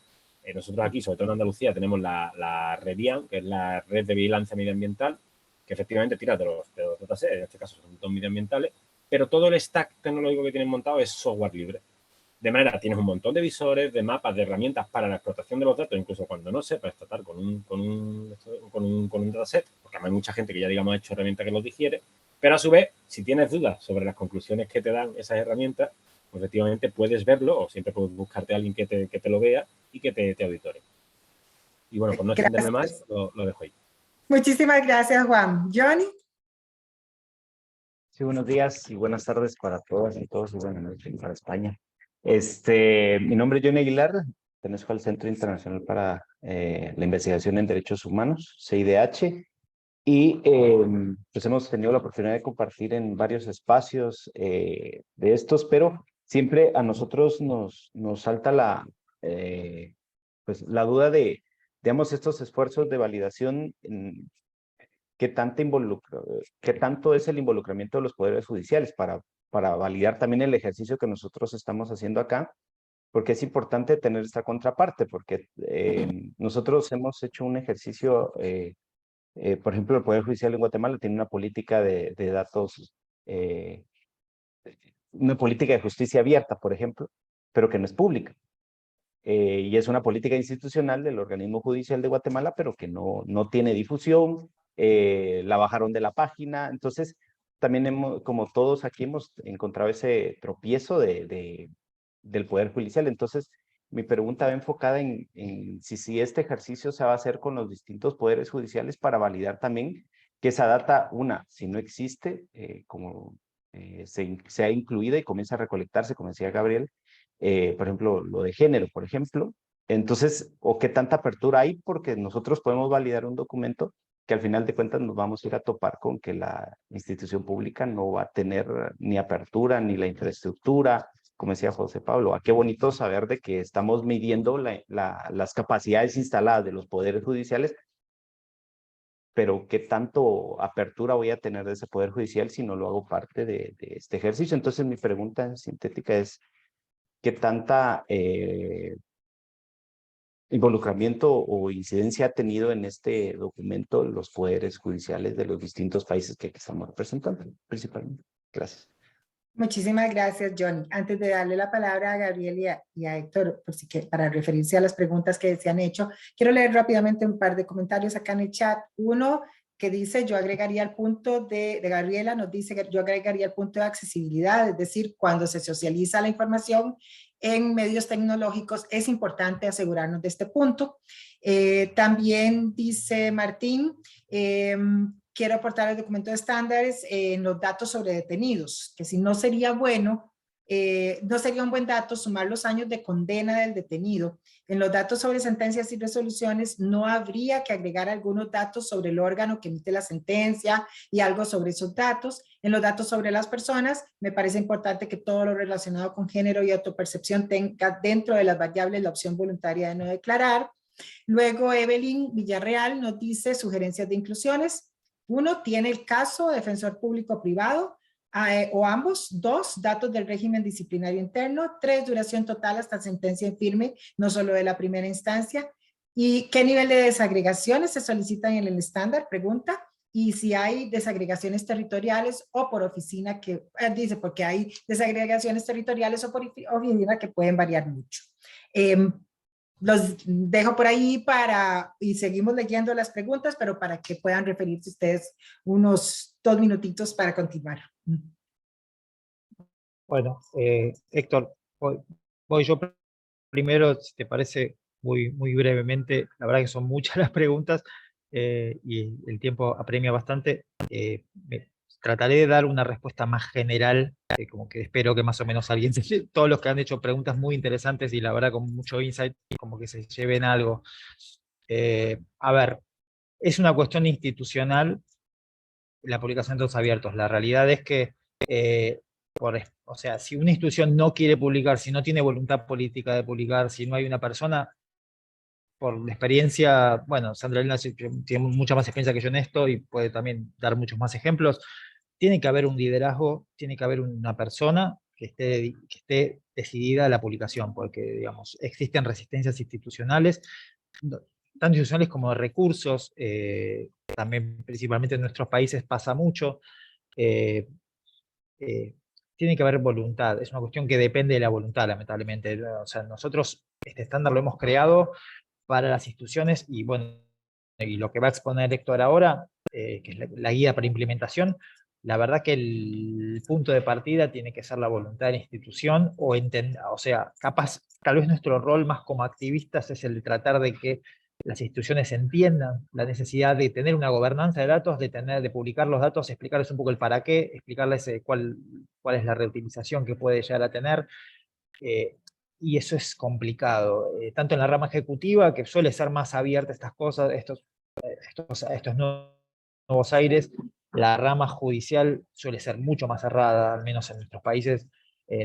nosotros aquí, sobre todo en Andalucía, tenemos la REVIAM, que es la Red de Vigilancia Medioambiental, que efectivamente tira de los datasets, en este caso son datos medioambientales, pero todo el stack tecnológico que tienen montado es software libre. De manera, tienes un montón de visores, de mapas, de herramientas para la explotación de los datos, incluso cuando no sepas tratar con un dataset, porque además hay mucha gente que ya, digamos, ha hecho herramientas que los digiere, pero a su vez, si tienes dudas sobre las conclusiones que te dan esas herramientas, pues efectivamente puedes verlo o siempre puedes buscarte a alguien que te lo vea y que te auditore. Y bueno, por no extenderme más, lo dejo ahí. Muchísimas gracias, Juan. Johnny. Sí, buenos días y buenas tardes para todas y todos y buenas noches para España. Mi nombre es Johnny Aguilar, pertenezco al Centro Internacional para la Investigación en Derechos Humanos, CIDH, y pues hemos tenido la oportunidad de compartir en varios espacios de estos, pero siempre a nosotros nos salta pues la duda de, digamos, estos esfuerzos de validación. ¿Qué tanto es el involucramiento de los poderes judiciales para validar también el ejercicio que nosotros estamos haciendo acá? Porque es importante tener esta contraparte, porque nosotros hemos hecho un ejercicio, por ejemplo, el Poder Judicial en Guatemala tiene una política de datos, una política de justicia abierta, por ejemplo, pero que no es pública. Y es una política institucional del organismo judicial de Guatemala, pero que no tiene difusión, la bajaron de la página. Entonces, también como todos aquí hemos encontrado ese tropiezo del Poder Judicial. Entonces, mi pregunta va enfocada en si este ejercicio se va a hacer con los distintos poderes judiciales para validar también que esa data, si no existe, como sea incluida y comienza a recolectarse, como decía Gabriel, por ejemplo, lo de género, por ejemplo. Entonces, o qué tanta apertura hay, porque nosotros podemos validar un documento que al final de cuentas nos vamos a ir a topar con que la institución pública no va a tener ni apertura ni la infraestructura, como decía José Pablo. Qué bonito saber de que estamos midiendo las capacidades instaladas de los poderes judiciales, pero qué tanto apertura voy a tener de ese poder judicial si no lo hago parte de este ejercicio. Entonces, mi pregunta en sintética es, ¿qué tanta involucramiento o incidencia ha tenido en este documento los poderes judiciales de los distintos países que estamos representando, principalmente? Gracias. Muchísimas gracias, Johnny. Antes de darle la palabra a Gabriel y a Héctor, para referirse a las preguntas que se han hecho, quiero leer rápidamente un par de comentarios acá en el chat. Uno que dice, yo agregaría el punto de Gabriela, nos dice que yo agregaría el punto de accesibilidad, es decir, cuando se socializa la información en medios tecnológicos, es importante asegurarnos de este punto. También dice Martín, quiero aportar el documento de estándares en los datos sobre detenidos, que si no sería bueno, no sería un buen dato sumar los años de condena del detenido. En los datos sobre sentencias y resoluciones no habría que agregar algunos datos sobre el órgano que emite la sentencia y algo sobre esos datos. En los datos sobre las personas, me parece importante que todo lo relacionado con género y autopercepción tenga dentro de las variables la opción voluntaria de no declarar. Luego Evelyn Villarreal nos dice sugerencias de inclusiones. 1, tiene el caso defensor público-privado o ambos. 2, datos del régimen disciplinario interno. 3, duración total hasta sentencia en firme, no solo de la primera instancia. ¿Y qué nivel de desagregaciones se solicitan en el estándar? Pregunta. Y si hay desagregaciones territoriales o por oficina, que dice, porque hay desagregaciones territoriales o por oficina que pueden variar mucho. Los dejo por ahí y seguimos leyendo las preguntas, pero para que puedan referirse ustedes unos 2 minutitos para continuar. Bueno, Héctor, voy yo primero, si te parece, muy brevemente. La verdad que son muchas las preguntas y el tiempo apremia bastante. Trataré de dar una respuesta más general, como que espero que más o menos alguien, todos los que han hecho preguntas muy interesantes y la verdad con mucho insight, como que se lleven algo. A ver, es una cuestión institucional la publicación de datos abiertos. La realidad es que, o sea, si una institución no quiere publicar, si no tiene voluntad política de publicar, si no hay una persona, por la experiencia, bueno, Sandra Elena tiene mucha más experiencia que yo en esto y puede también dar muchos más ejemplos, tiene que haber un liderazgo, tiene que haber una persona que esté decidida la publicación, porque, digamos, existen resistencias institucionales, tanto institucionales como de recursos, también principalmente en nuestros países pasa mucho. Tiene que haber voluntad, es una cuestión que depende de la voluntad, lamentablemente. O sea, nosotros este estándar lo hemos creado para las instituciones y bueno, y lo que va a exponer Héctor ahora, que es la guía para implementación, la verdad que el punto de partida tiene que ser la voluntad de la institución, o sea, capaz, tal vez nuestro rol más como activistas es el de tratar de que las instituciones entiendan la necesidad de tener una gobernanza de datos, de publicar los datos, explicarles un poco el para qué, explicarles cuál es la reutilización que puede llegar a tener, y eso es complicado, tanto en la rama ejecutiva, que suele ser más abierta a estas cosas, estos nuevos aires. La rama judicial suele ser mucho más cerrada, al menos en nuestros países.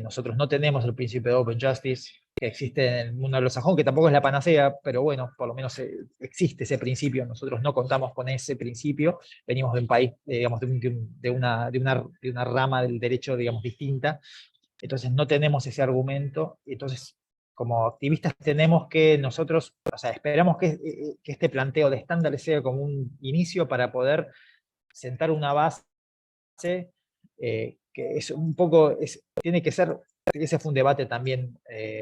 Nosotros no tenemos el principio de Open Justice, que existe en el mundo anglosajón, que tampoco es la panacea, pero bueno, por lo menos existe ese principio. Nosotros no contamos con ese principio. Venimos de un país, digamos, de una rama del derecho, digamos, distinta. Entonces no tenemos ese argumento. Entonces, como activistas tenemos que nosotros, o sea, esperamos que este planteo de estándares sea como un inicio para poder sentar una base que es un poco, tiene que ser, ese fue un debate también,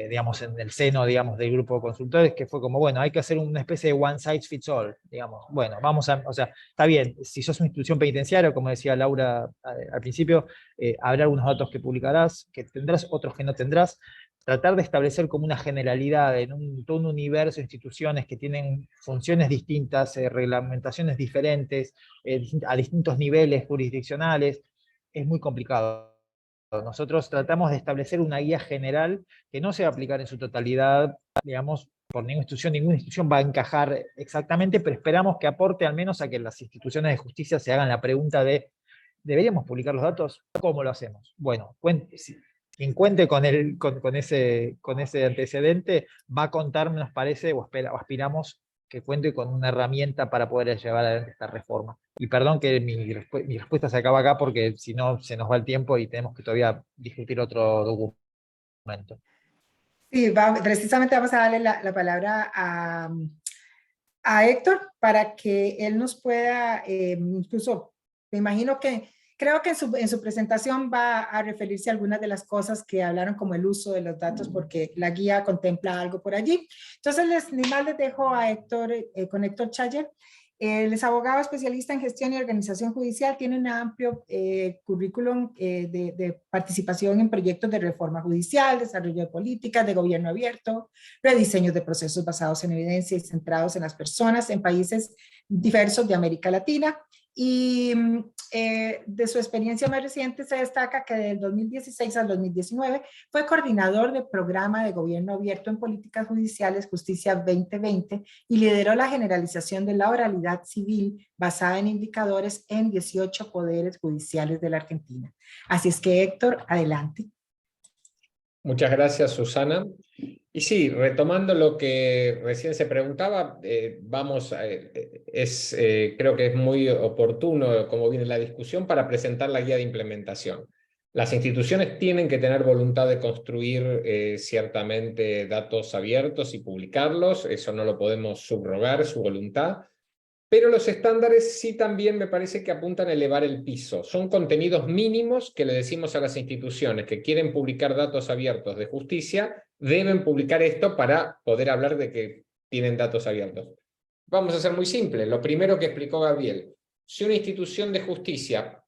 digamos, en el seno, digamos, del grupo de consultores, que fue como, bueno, hay que hacer una especie de one size fits all, digamos, bueno, vamos a, o sea, está bien, si sos una institución penitenciaria, como decía Laura al principio, habrá algunos datos que publicarás, que tendrás, otros que no tendrás, tratar de establecer como una generalidad en todo un universo de instituciones que tienen funciones distintas, reglamentaciones diferentes, a distintos niveles jurisdiccionales, es muy complicado. Nosotros tratamos de establecer una guía general que no se va a aplicar en su totalidad, digamos, por ninguna institución va a encajar exactamente, pero esperamos que aporte al menos a que las instituciones de justicia se hagan la pregunta de, ¿deberíamos publicar los datos? ¿Cómo lo hacemos? Bueno, quien cuente con ese antecedente va a contar, nos parece, o aspiramos que cuente con una herramienta para poder llevar adelante esta reforma. Y perdón que mi respuesta se acaba acá porque si no se nos va el tiempo y tenemos que todavía discutir otro documento. Sí, precisamente vamos a darle la palabra a Héctor para que él nos pueda, incluso, me imagino que, creo que en su presentación va a referirse a algunas de las cosas que hablaron como el uso de los datos, porque la guía contempla algo por allí. Entonces, ni más les dejo a Héctor, con Héctor Chayer. Él es abogado especialista en gestión y organización judicial, tiene un amplio currículum de participación en proyectos de reforma judicial, desarrollo de políticas, de gobierno abierto, rediseños de procesos basados en evidencia y centrados en las personas en países diversos de América Latina. Y de su experiencia más reciente se destaca que del 2016 al 2019 fue coordinador del programa de gobierno abierto en políticas judiciales Justicia 2020 y lideró la generalización de la oralidad civil basada en indicadores en 18 poderes judiciales de la Argentina. Así es que Héctor, adelante. Muchas gracias, Susana. Y sí, retomando lo que recién se preguntaba, creo que es muy oportuno, como viene la discusión, para presentar la guía de implementación. Las instituciones tienen que tener voluntad de construir ciertamente datos abiertos y publicarlos, eso no lo podemos subrogar, su voluntad. Pero los estándares sí también me parece que apuntan a elevar el piso. Son contenidos mínimos que le decimos a las instituciones que quieren publicar datos abiertos de justicia, deben publicar esto para poder hablar de que tienen datos abiertos. Vamos a ser muy simples. Lo primero que explicó Gabriel. Si una institución de justicia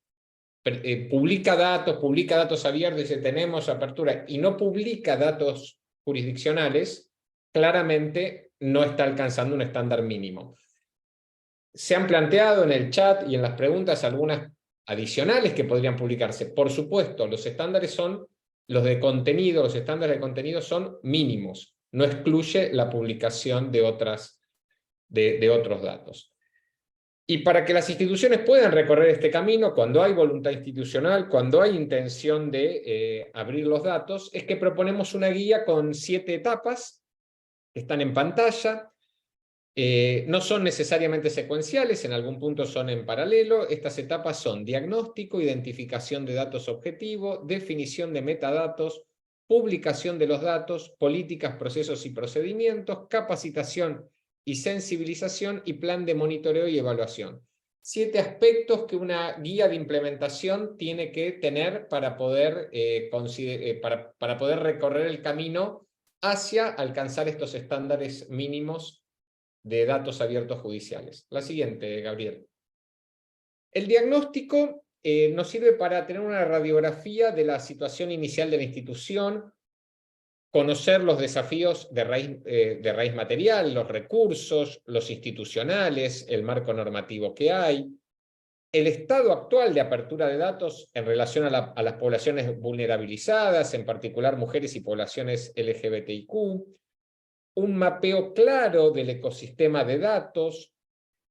publica datos abiertos y dice tenemos apertura y no publica datos jurisdiccionales, claramente no está alcanzando un estándar mínimo. Se han planteado en el chat y en las preguntas algunas adicionales que podrían publicarse. Por supuesto, los estándares son los de contenido, los estándares de contenido son mínimos. No excluye la publicación de otros datos. Y para que las instituciones puedan recorrer este camino, cuando hay voluntad institucional, cuando hay intención de abrir los datos, es que proponemos una guía con 7 etapas que están en pantalla. No son necesariamente secuenciales, en algún punto son en paralelo. Estas etapas son diagnóstico, identificación de datos objetivo, definición de metadatos, publicación de los datos, políticas, procesos y procedimientos, capacitación y sensibilización y plan de monitoreo y evaluación. 7 aspectos que una guía de implementación tiene que tener para poder, para poder recorrer el camino hacia alcanzar estos estándares mínimos de datos abiertos judiciales. La siguiente, Gabriel. El diagnóstico nos sirve para tener una radiografía de la situación inicial de la institución, conocer los desafíos de raíz material, los recursos, los institucionales, el marco normativo que hay, el estado actual de apertura de datos en relación a las poblaciones vulnerabilizadas, en particular mujeres y poblaciones LGBTIQ, un mapeo claro del ecosistema de datos,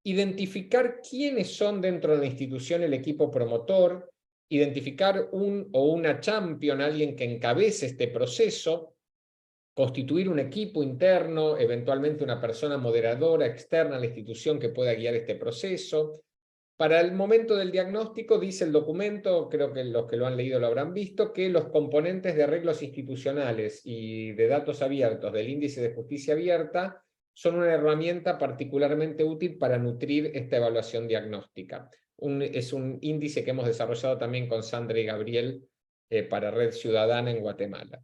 identificar quiénes son dentro de la institución el equipo promotor, identificar un o una champion, alguien que encabece este proceso, constituir un equipo interno, eventualmente una persona moderadora externa a la institución que pueda guiar este proceso. Para el momento del diagnóstico, dice el documento, creo que los que lo han leído lo habrán visto, que los componentes de arreglos institucionales y de datos abiertos del Índice de Justicia Abierta son una herramienta particularmente útil para nutrir esta evaluación diagnóstica. Es un índice que hemos desarrollado también con Sandra y Gabriel para Red Ciudadana en Guatemala.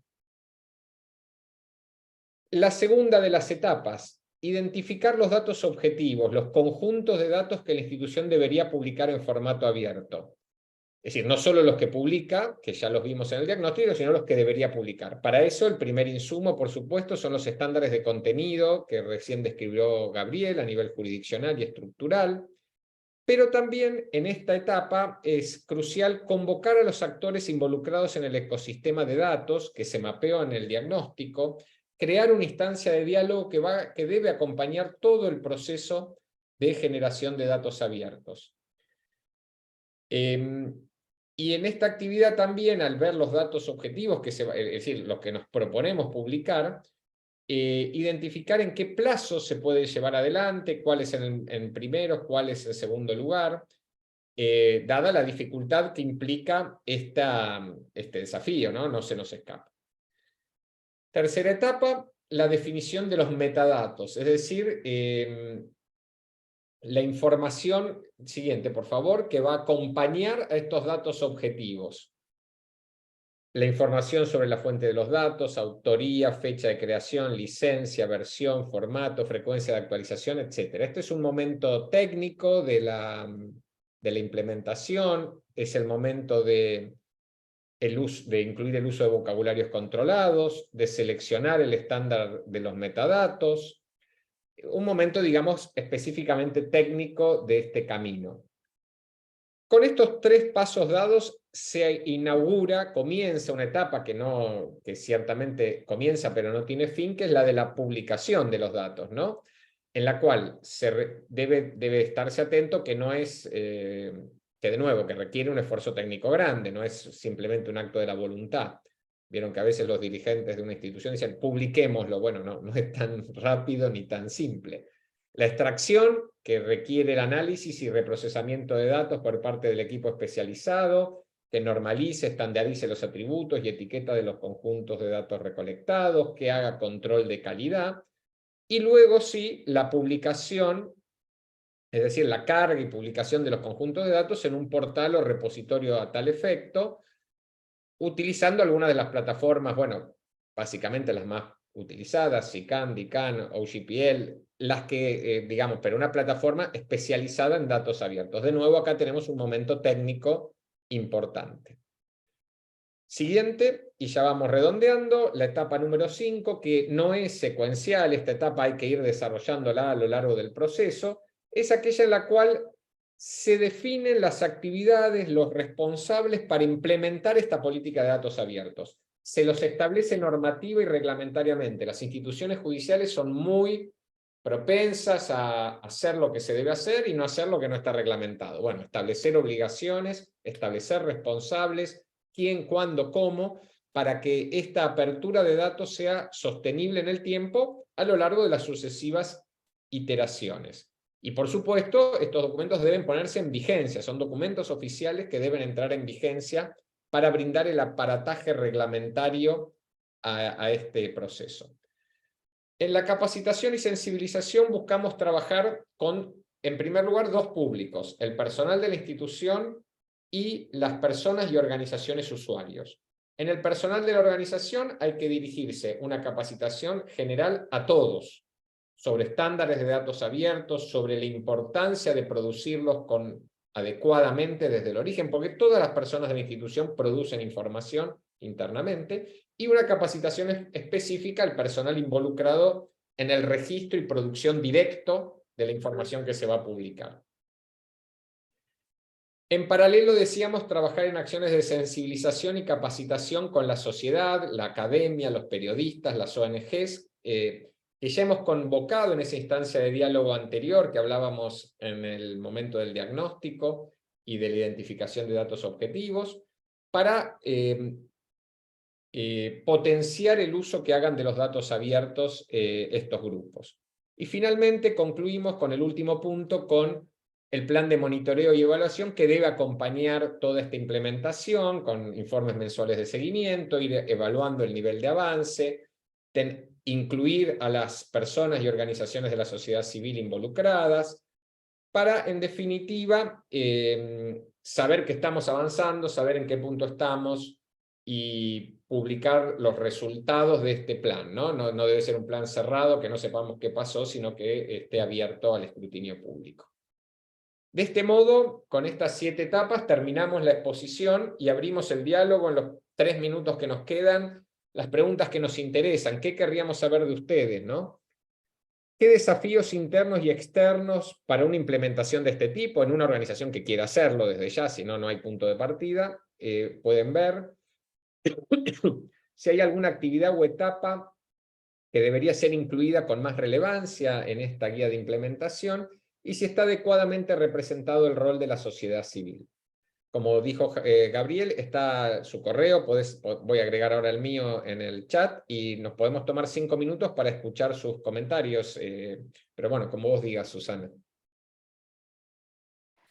La segunda de las etapas, identificar los datos objetivos, los conjuntos de datos que la institución debería publicar en formato abierto. Es decir, no solo los que publica, que ya los vimos en el diagnóstico, sino los que debería publicar. Para eso, el primer insumo, por supuesto, son los estándares de contenido que recién describió Gabriel a nivel jurisdiccional y estructural. Pero también en esta etapa es crucial convocar a los actores involucrados en el ecosistema de datos que se mapeó en el diagnóstico, crear una instancia de diálogo que debe acompañar todo el proceso de generación de datos abiertos. Y en esta actividad también, al ver los datos objetivos, es decir, los que nos proponemos publicar, identificar en qué plazo se puede llevar adelante, cuál es en primero, cuál es en segundo lugar, dada la dificultad que implica este desafío, ¿no? No se nos escapa. Tercera etapa, la definición de los metadatos, es decir, la información, siguiente por favor, que va a acompañar a estos datos objetivos. La información sobre la fuente de los datos, autoría, fecha de creación, licencia, versión, formato, frecuencia de actualización, etc. Este es un momento técnico de la implementación, es el momento de incluir el uso de vocabularios controlados, de seleccionar el estándar de los metadatos, un momento, digamos, específicamente técnico de este camino. Con estos 3 pasos dados se comienza una etapa que ciertamente comienza pero no tiene fin, que es la de la publicación de los datos, ¿no? En la cual debe estarse atento que no es... que de nuevo, que requiere un esfuerzo técnico grande, no es simplemente un acto de la voluntad. Vieron que a veces los dirigentes de una institución dicen, publiquémoslo. Bueno, no es tan rápido ni tan simple. La extracción, que requiere el análisis y reprocesamiento de datos por parte del equipo especializado, que normalice, estandarice los atributos y etiqueta de los conjuntos de datos recolectados, que haga control de calidad, y luego sí, la publicación, es decir, la carga y publicación de los conjuntos de datos en un portal o repositorio a tal efecto, utilizando algunas de las plataformas, bueno, básicamente las más utilizadas, SICAN, DICAN, OGPL, las que, digamos, pero una plataforma especializada en datos abiertos. De nuevo, acá tenemos un momento técnico importante. Siguiente, y ya vamos redondeando, la etapa número 5, que no es secuencial, esta etapa hay que ir desarrollándola a lo largo del proceso, es aquella en la cual se definen las actividades, los responsables para implementar esta política de datos abiertos. Se los establece normativa y reglamentariamente. Las instituciones judiciales son muy propensas a hacer lo que se debe hacer y no hacer lo que no está reglamentado. Bueno, establecer obligaciones, establecer responsables, quién, cuándo, cómo, para que esta apertura de datos sea sostenible en el tiempo a lo largo de las sucesivas iteraciones. Y por supuesto, estos documentos deben ponerse en vigencia, son documentos oficiales que deben entrar en vigencia para brindar el aparataje reglamentario a este proceso. En la capacitación y sensibilización buscamos trabajar con, en primer lugar, dos públicos, el personal de la institución y las personas y organizaciones usuarios. En el personal de la organización hay que dirigirse una capacitación general a todos, sobre estándares de datos abiertos, sobre la importancia de producirlos adecuadamente desde el origen, porque todas las personas de la institución producen información internamente, y una capacitación específica al personal involucrado en el registro y producción directo de la información que se va a publicar. En paralelo decíamos trabajar en acciones de sensibilización y capacitación con la sociedad, la academia, los periodistas, las ONGs, que ya hemos convocado en esa instancia de diálogo anterior que hablábamos en el momento del diagnóstico y de la identificación de datos objetivos, para potenciar el uso que hagan de los datos abiertos estos grupos. Y finalmente concluimos con el último punto, con el plan de monitoreo y evaluación que debe acompañar toda esta implementación, con informes mensuales de seguimiento, ir evaluando el nivel de avance, incluir a las personas y organizaciones de la sociedad civil involucradas, para, en definitiva, saber que estamos avanzando, saber en qué punto estamos, y publicar los resultados de este plan, ¿no? No debe ser un plan cerrado, que no sepamos qué pasó, sino que esté abierto al escrutinio público. De este modo, con estas 7 etapas, terminamos la exposición y abrimos el diálogo en los 3 minutos que nos quedan, las preguntas que nos interesan, qué querríamos saber de ustedes, ¿no? ¿Qué desafíos internos y externos para una implementación de este tipo en una organización que quiera hacerlo desde ya, si no, no hay punto de partida, pueden ver? Si hay alguna actividad o etapa que debería ser incluida con más relevancia en esta guía de implementación, y si está adecuadamente representado el rol de la sociedad civil. Como dijo Gabriel, está su correo, voy a agregar ahora el mío en el chat, y nos podemos tomar 5 minutos para escuchar sus comentarios, pero bueno, como vos digas, Susana.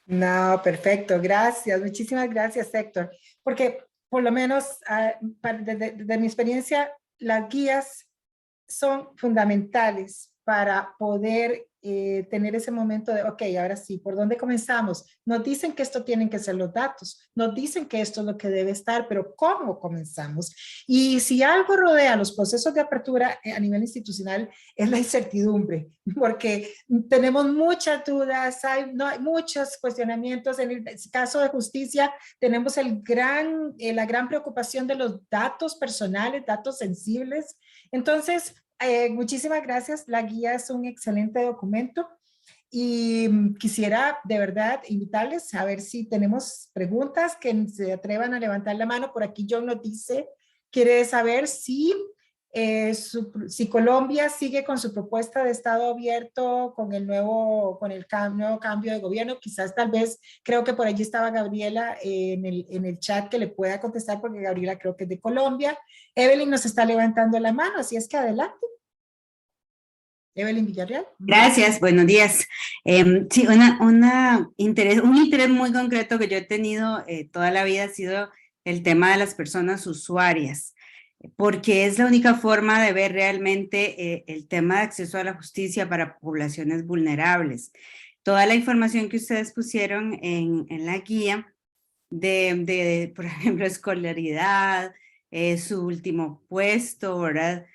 No, perfecto, gracias, muchísimas gracias, Héctor, porque por lo menos de mi experiencia, las guías son fundamentales para poder tener ese momento de, ok, ahora sí, ¿por dónde comenzamos? Nos dicen que esto tienen que ser los datos, nos dicen que esto es lo que debe estar, pero ¿cómo comenzamos? Y si algo rodea los procesos de apertura a nivel institucional es la incertidumbre, porque tenemos muchas dudas, hay muchos cuestionamientos. En el caso de justicia tenemos la gran preocupación de los datos personales, datos sensibles. Entonces, muchísimas gracias. La guía es un excelente documento y quisiera de verdad invitarles a ver si tenemos preguntas, que se atrevan a levantar la mano. Por aquí John nos dice, quiere saber si Colombia sigue con su propuesta de Estado abierto con el nuevo cambio de gobierno. Quizás tal vez, creo que por allí estaba Gabriela en el chat, que le pueda contestar, porque Gabriela creo que es de Colombia. Evelyn nos está levantando la mano, así es que adelante. Evelyn Villarreal. Gracias, buenos días. Sí, un interés muy concreto que yo he tenido toda la vida ha sido el tema de las personas usuarias, porque es la única forma de ver realmente el tema de acceso a la justicia para poblaciones vulnerables. Toda la información que ustedes pusieron en la guía de, por ejemplo, escolaridad, su último puesto, ¿verdad?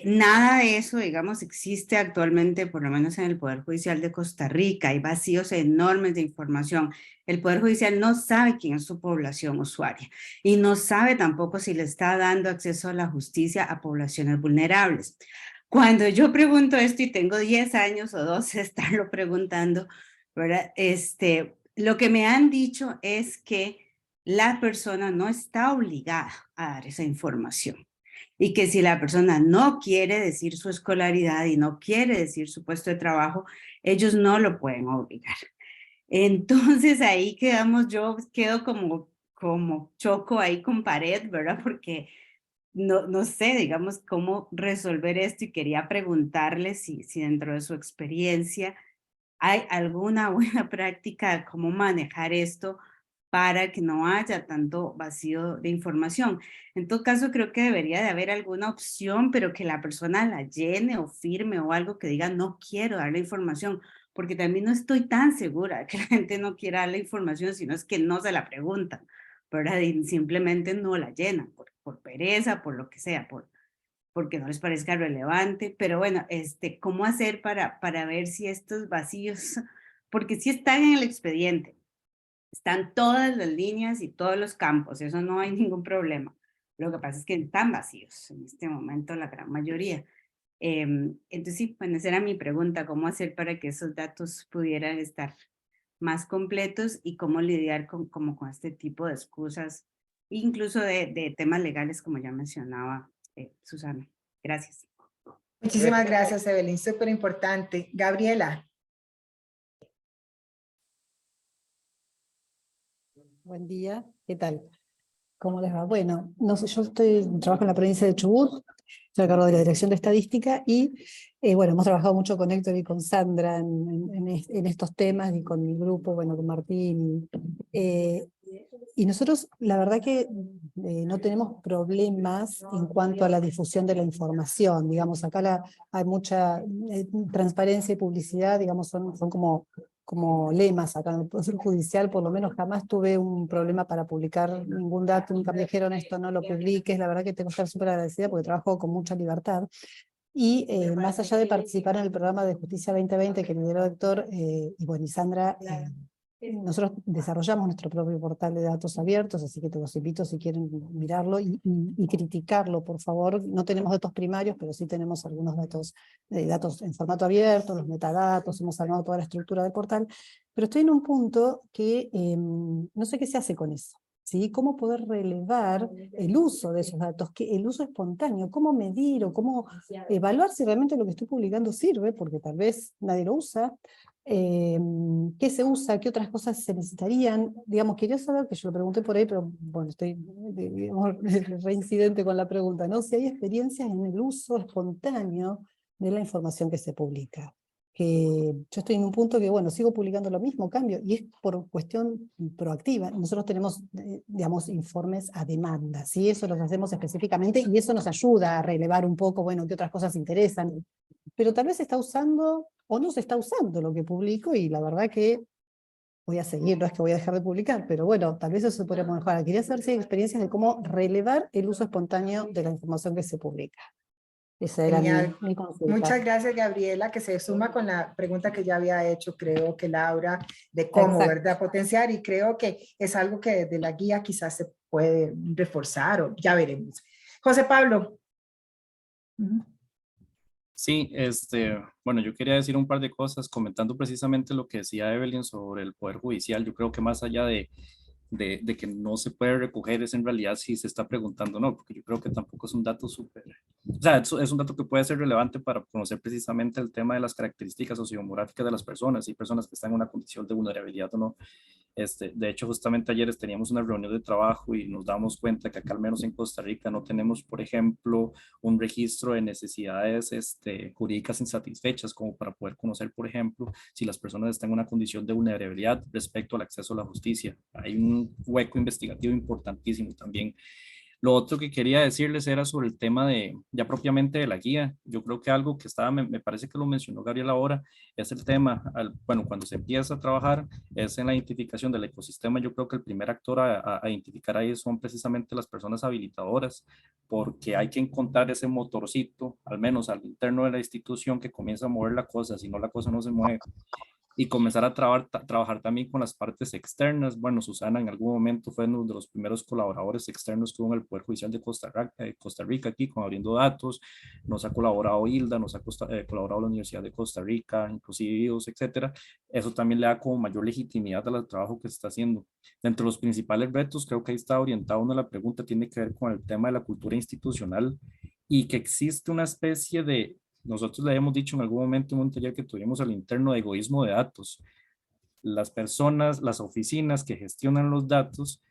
Nada de eso, digamos, existe actualmente, por lo menos en el Poder Judicial de Costa Rica. Hay vacíos enormes de información. El Poder Judicial no sabe quién es su población usuaria y no sabe tampoco si le está dando acceso a la justicia a poblaciones vulnerables. Cuando yo pregunto esto, y tengo 10 años o 12 de estarlo preguntando, ¿verdad? Lo que me han dicho es que la persona no está obligada a dar esa información. Y que si la persona no quiere decir su escolaridad y no quiere decir su puesto de trabajo, ellos no lo pueden obligar. Entonces ahí quedamos, yo quedo como choco ahí con pared, ¿verdad? Porque no sé, digamos, cómo resolver esto y quería preguntarle si dentro de su experiencia hay alguna buena práctica de cómo manejar esto para que no haya tanto vacío de información. En todo caso, creo que debería de haber alguna opción, pero que la persona la llene o firme o algo que diga, no quiero dar la información, porque también no estoy tan segura de que la gente no quiera dar la información, sino es que no se la preguntan, ¿verdad? Y simplemente no la llenan, por pereza, por lo que sea, porque no les parezca relevante, pero bueno, ¿cómo hacer para ver si estos vacíos, porque sí están en el expediente, están todas las líneas y todos los campos, eso no hay ningún problema. Lo que pasa es que están vacíos en este momento la gran mayoría. Entonces sí, bueno, esa era mi pregunta, ¿cómo hacer para que esos datos pudieran estar más completos y cómo lidiar como con este tipo de excusas, incluso de temas legales, como ya mencionaba Susana? Gracias. Muchísimas gracias, Evelyn, súper importante. Gabriela. Buen día, ¿qué tal? ¿Cómo les va? Bueno, no sé, yo trabajo en la provincia de Chubut, estoy a cargo de la Dirección de Estadística y bueno, hemos trabajado mucho con Héctor y con Sandra en estos temas y con mi grupo, bueno, con Martín. Y nosotros, la verdad que no tenemos problemas en cuanto a la difusión de la información, digamos, acá hay mucha transparencia y publicidad, digamos, son como lemas acá en el Poder Judicial, por lo menos jamás tuve un problema para publicar ningún dato, nunca me dijeron esto no lo publiques, la verdad que tengo que estar súper agradecida porque trabajo con mucha libertad. Y más allá de participar en el programa de Justicia 2020 que lideró Héctor y bueno, y Sandra, nosotros desarrollamos nuestro propio portal de datos abiertos, así que te los invito si quieren mirarlo y criticarlo, por favor. No tenemos datos primarios, pero sí tenemos algunos datos en formato abierto, los metadatos, hemos armado toda la estructura del portal, pero estoy en un punto que no sé qué se hace con eso. ¿Sí? ¿Cómo poder relevar el uso de esos datos? El uso espontáneo, ¿cómo medir o cómo evaluar si realmente lo que estoy publicando sirve? Porque tal vez nadie lo usa. ¿Qué se usa? ¿Qué otras cosas se necesitarían? Digamos, quería saber, que yo lo pregunté por ahí, pero bueno, estoy digamos, reincidente con la pregunta, ¿no? Si hay experiencias en el uso espontáneo de la información que se publica. Que yo estoy en un punto que, bueno, sigo publicando lo mismo, cambio, y es por cuestión proactiva. Nosotros tenemos, digamos, informes a demanda, ¿sí? Eso los hacemos específicamente y eso nos ayuda a relevar un poco, bueno, qué otras cosas interesan. Pero tal vez se está usando o no se está usando lo que publico y la verdad que voy a seguir, no es que voy a dejar de publicar, pero bueno, tal vez eso se podría mejorar. Quería saber si hay experiencias de cómo relevar el uso espontáneo de la información que se publica. Esa era mi consulta. Muchas gracias, Gabriela, que se suma con la pregunta que ya había hecho, creo que Laura, de cómo, ¿verdad? Potenciar, y creo que es algo que desde la guía quizás se puede reforzar, o ya veremos. José Pablo. Sí, bueno, yo quería decir un par de cosas comentando precisamente lo que decía Evelyn sobre el Poder Judicial. Yo creo que más allá de que no se puede recoger es en realidad si se está preguntando o no, porque yo creo que tampoco es un dato súper, o sea, es un dato que puede ser relevante para conocer precisamente el tema de las características sociodemográficas de las personas y personas que están en una condición de vulnerabilidad o no. De hecho, justamente ayer teníamos una reunión de trabajo y nos damos cuenta que acá, al menos en Costa Rica, no tenemos, por ejemplo, un registro de necesidades jurídicas insatisfechas como para poder conocer, por ejemplo, si las personas están en una condición de vulnerabilidad respecto al acceso a la justicia. Hay un hueco investigativo importantísimo también. Lo otro que quería decirles era sobre el tema ya propiamente de la guía. Yo creo que algo que me parece que lo mencionó Gabriel ahora, es el tema, bueno, cuando se empieza a trabajar, es en la identificación del ecosistema. Yo creo que el primer actor a identificar ahí son precisamente las personas habilitadoras, porque hay que encontrar ese motorcito, al menos al interno de la institución, que comienza a mover la cosa, si no la cosa no se mueve. Y comenzar a trabajar también con las partes externas. Bueno, Susana en algún momento fue uno de los primeros colaboradores externos que hubo en el Poder Judicial de Costa Rica aquí con Abriendo Datos. Nos ha colaborado Hilda, nos ha colaborado la Universidad de Costa Rica, inclusive IDOS, etcétera. Eso también le da como mayor legitimidad al trabajo que se está haciendo. Dentro de los principales retos, creo que ahí está orientado una la pregunta, tiene que ver con el tema de la cultura institucional y que existe una especie de, nosotros le habíamos dicho en algún momento en un taller que tuvimos al interno, de egoísmo de datos. Las personas, las oficinas que gestionan los datos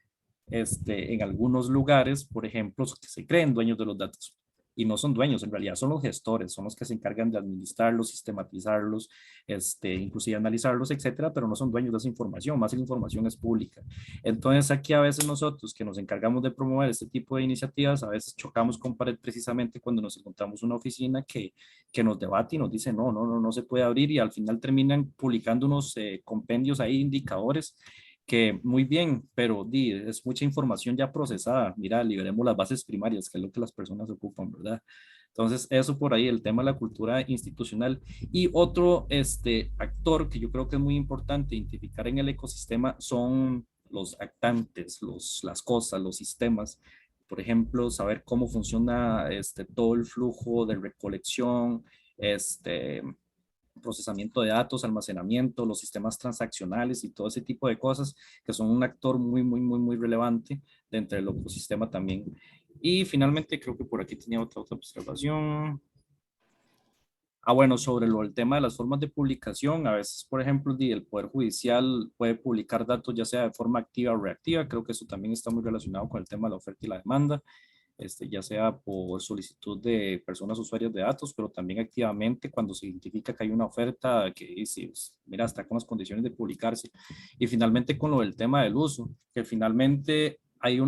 en algunos lugares, por ejemplo, que se creen dueños de los datos. Y no son dueños, en realidad son los gestores, son los que se encargan de administrarlos, sistematizarlos, inclusive analizarlos, etcétera, pero no son dueños de esa información, más la información es pública. Entonces aquí a veces nosotros que nos encargamos de promover este tipo de iniciativas, a veces chocamos con pared precisamente cuando nos encontramos una oficina que nos debate y nos dice no se puede abrir, y al final terminan publicando unos compendios ahí, indicadores, que muy bien, pero es mucha información ya procesada. Mira, liberemos las bases primarias, que es lo que las personas ocupan, ¿verdad? Entonces, eso por ahí, el tema de la cultura institucional. Y otro actor que yo creo que es muy importante identificar en el ecosistema son los actantes, las cosas, los sistemas. Por ejemplo, saber cómo funciona todo el flujo de recolección, procesamiento de datos, almacenamiento, los sistemas transaccionales y todo ese tipo de cosas que son un actor muy relevante dentro del ecosistema también. Y finalmente creo que por aquí tenía otra observación. Bueno, sobre el tema de las formas de publicación, a veces, por ejemplo, el Poder Judicial puede publicar datos ya sea de forma activa o reactiva. Creo que eso también está muy relacionado con el tema de la oferta y la demanda. Ya sea por solicitud de personas usuarias de datos, pero también activamente cuando se identifica que hay una oferta que dice, mira, está con las condiciones de publicarse. Y finalmente con lo del tema del uso, que finalmente hay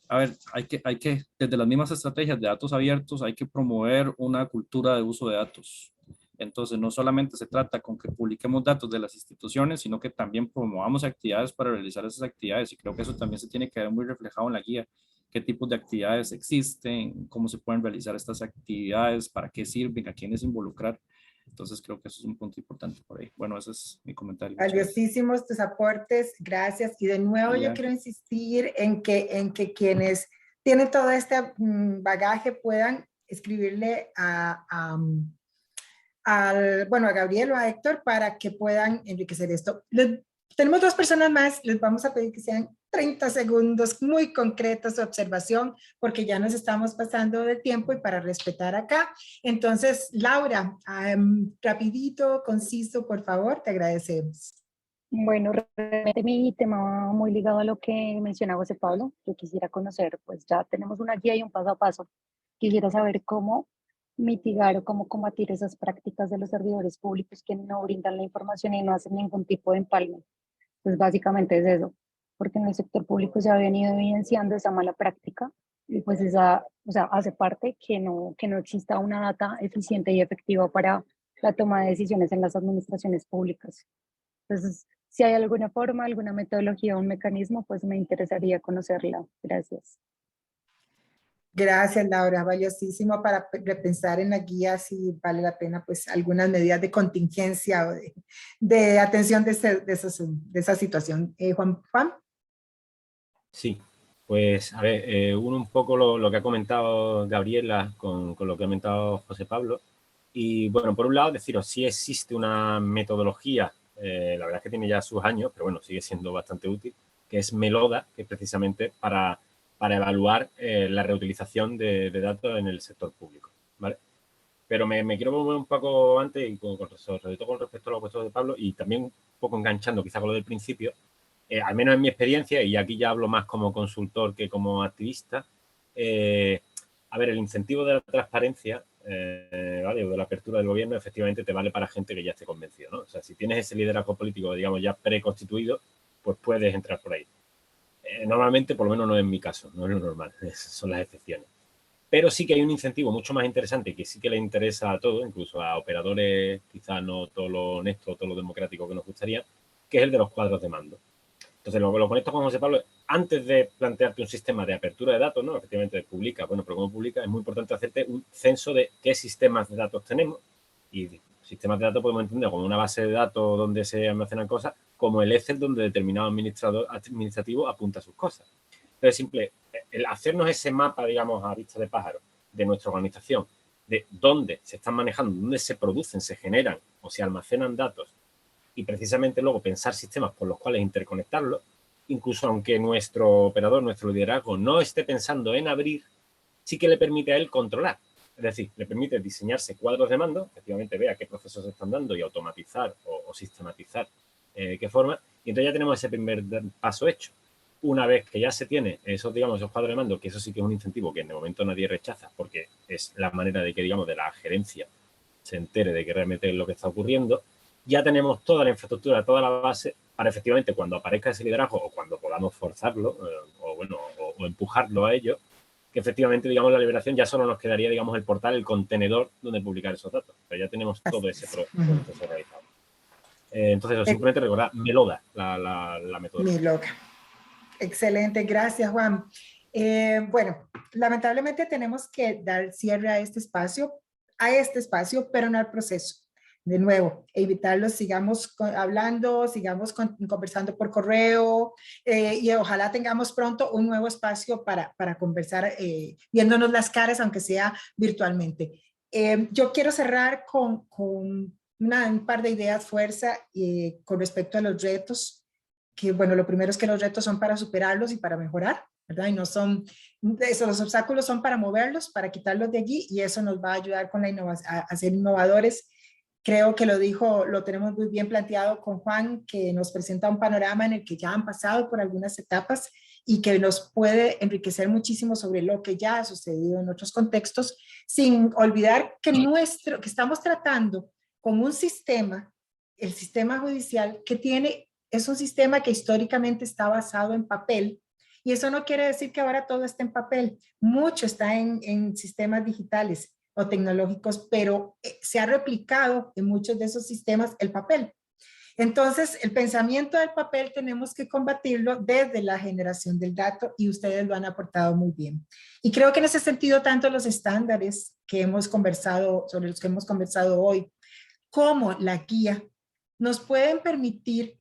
hay que, desde las mismas estrategias de datos abiertos, hay que promover una cultura de uso de datos. Entonces, no solamente se trata con que publiquemos datos de las instituciones, sino que también promovamos actividades para realizar esas actividades. Y creo que eso también se tiene que ver muy reflejado en la guía. Qué tipos de actividades existen, cómo se pueden realizar estas actividades, para qué sirven, a quiénes involucrar. Entonces, creo que eso es un punto importante por ahí. Bueno, ese es mi comentario. Valiosísimos tus aportes, gracias. Y de nuevo yo quiero insistir en que quienes tienen todo este bagaje puedan escribirle a Gabriel o a Héctor para que puedan enriquecer esto. Tenemos dos personas más, les vamos a pedir que sean 30 segundos muy concretos su observación, porque ya nos estamos pasando de tiempo y para respetar acá. Entonces, Laura, rapidito, conciso, por favor, te agradecemos. Bueno, realmente mi tema va muy ligado a lo que mencionaba José Pablo. Yo quisiera conocer, pues ya tenemos una guía y un paso a paso. Quisiera saber cómo mitigar o cómo combatir esas prácticas de los servidores públicos que no brindan la información y no hacen ningún tipo de empalme. Pues básicamente es eso, porque en el sector público se ha venido evidenciando esa mala práctica y pues hace parte que no exista una data eficiente y efectiva para la toma de decisiones en las administraciones públicas. Entonces, si hay alguna forma, alguna metodología o un mecanismo, pues me interesaría conocerla. Gracias. Gracias, Laura, valiosísimo para repensar en la guía si vale la pena pues algunas medidas de contingencia o de atención de esa situación. Juan. Sí, pues a ver, uno un poco lo que ha comentado Gabriela con lo que ha comentado José Pablo. Y bueno, por un lado deciros, sí existe una metodología, la verdad es que tiene ya sus años, pero bueno, sigue siendo bastante útil, que es Meloda, que es precisamente para evaluar la reutilización de datos en el sector público, ¿vale? Pero me quiero volver un poco antes, y sobre todo con respecto a lo que ha puesto de Pablo, y también un poco enganchando quizá con lo del principio, al menos en mi experiencia, y aquí ya hablo más como consultor que como activista, a ver, el incentivo de la transparencia, ¿vale? O de la apertura del gobierno, efectivamente te vale para gente que ya esté convencido, ¿no? O sea, si tienes ese liderazgo político, digamos, ya preconstituido, pues puedes entrar por ahí. Normalmente, por lo menos no es mi caso, no es lo normal, son las excepciones. Pero sí que hay un incentivo mucho más interesante que sí que le interesa a todos, incluso a operadores, quizás no todo lo honesto, todo lo democrático que nos gustaría, que es el de los cuadros de mando. Entonces, lo conecto con José Pablo. Antes de plantearte un sistema de apertura de datos, ¿no? Efectivamente, publica, bueno, pero como publica, es muy importante hacerte un censo de qué sistemas de datos tenemos. Y sistemas de datos podemos entender como una base de datos donde se almacenan cosas, como el Excel donde determinado administrativo apunta sus cosas. Entonces, el hacernos ese mapa, digamos, a vista de pájaro de nuestra organización, de dónde se están manejando, dónde se producen, se generan o se almacenan datos, y precisamente luego pensar sistemas por los cuales interconectarlos, incluso aunque nuestro operador, nuestro liderazgo no esté pensando en abrir, sí que le permite a él controlar. Es decir, le permite diseñarse cuadros de mando, efectivamente vea qué procesos se están dando y automatizar o sistematizar qué forma, y entonces ya tenemos ese primer paso hecho. una vez que ya se tiene esos, digamos, esos cuadros de mando, que eso sí que es un incentivo que en el momento nadie rechaza, porque es la manera de que, digamos, de la gerencia se entere de que realmente es lo que está ocurriendo, ya tenemos toda la infraestructura, toda la base para efectivamente cuando aparezca ese liderazgo o cuando podamos forzarlo o empujarlo a ello, que efectivamente, digamos, la liberación ya solo nos quedaría, digamos, el portal, el contenedor donde publicar esos datos, pero ya tenemos todo ese proceso realizado. Entonces, simplemente recordar, MELODA, la metodología. MELODA. Excelente, gracias, Juan. Bueno, lamentablemente tenemos que dar cierre a este espacio, pero no al proceso. De nuevo, evitarlo, sigamos hablando, sigamos conversando por correo y ojalá tengamos pronto un nuevo espacio para conversar, viéndonos las caras, aunque sea virtualmente. Yo quiero cerrar con un par de ideas fuerza con respecto a los retos, que bueno, lo primero es que los retos son para superarlos y para mejorar, ¿verdad? Y no son, los obstáculos son para moverlos, para quitarlos de allí, y eso nos va a ayudar con la innovación, a ser innovadores. Creo que lo tenemos muy bien planteado con Juan, que nos presenta un panorama en el que ya han pasado por algunas etapas y que nos puede enriquecer muchísimo sobre lo que ya ha sucedido en otros contextos, sin olvidar que que estamos tratando con un sistema, el sistema judicial, es un sistema que históricamente está basado en papel, y eso no quiere decir que ahora todo esté en papel. Mucho está en sistemas digitales o tecnológicos, pero se ha replicado en muchos de esos sistemas el papel. Entonces, el pensamiento del papel tenemos que combatirlo desde la generación del dato, y ustedes lo han aportado muy bien. Y creo que en ese sentido, tanto los estándares que hemos conversado, sobre los que hemos conversado hoy, como la guía, nos pueden permitir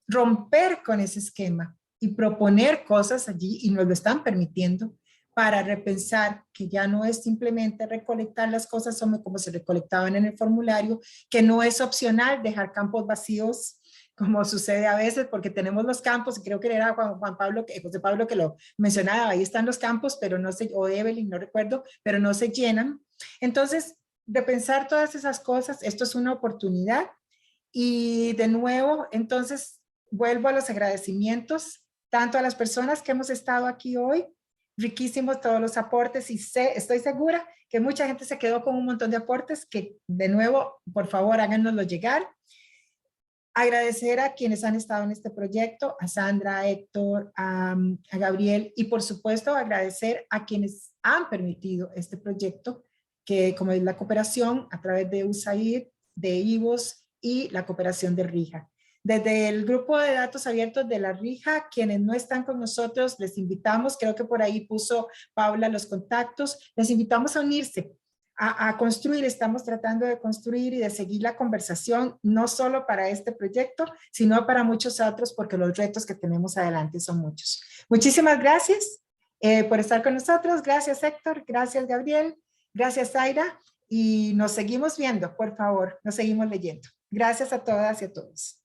romper con ese esquema y proponer cosas allí, y nos lo están permitiendo, para repensar que ya no es simplemente recolectar las cosas como se recolectaban en el formulario, que no es opcional dejar campos vacíos, como sucede a veces, porque tenemos los campos, y creo que era José Pablo que lo mencionaba, ahí están los campos, pero no se, o Evelyn, no recuerdo, pero no se llenan. Entonces, repensar todas esas cosas, esto es una oportunidad. Y de nuevo, entonces, vuelvo a los agradecimientos, tanto a las personas que hemos estado aquí hoy, riquísimos todos los aportes, y estoy segura que mucha gente se quedó con un montón de aportes que, de nuevo, por favor, háganoslo llegar. Agradecer a quienes han estado en este proyecto, a Sandra, a Héctor, a Gabriel, y por supuesto agradecer a quienes han permitido este proyecto, que como es la cooperación a través de USAID, de IVOS y la cooperación de RIJA. Desde el grupo de datos abiertos de la RIJA, quienes no están con nosotros, les invitamos, creo que por ahí puso Paula los contactos, les invitamos a unirse, a construir. Estamos tratando de construir y de seguir la conversación, no solo para este proyecto, sino para muchos otros, porque los retos que tenemos adelante son muchos. Muchísimas gracias por estar con nosotros. Gracias, Héctor. Gracias, Gabriel. Gracias, Zaira. Y nos seguimos viendo, por favor. Nos seguimos leyendo. Gracias a todas y a todos.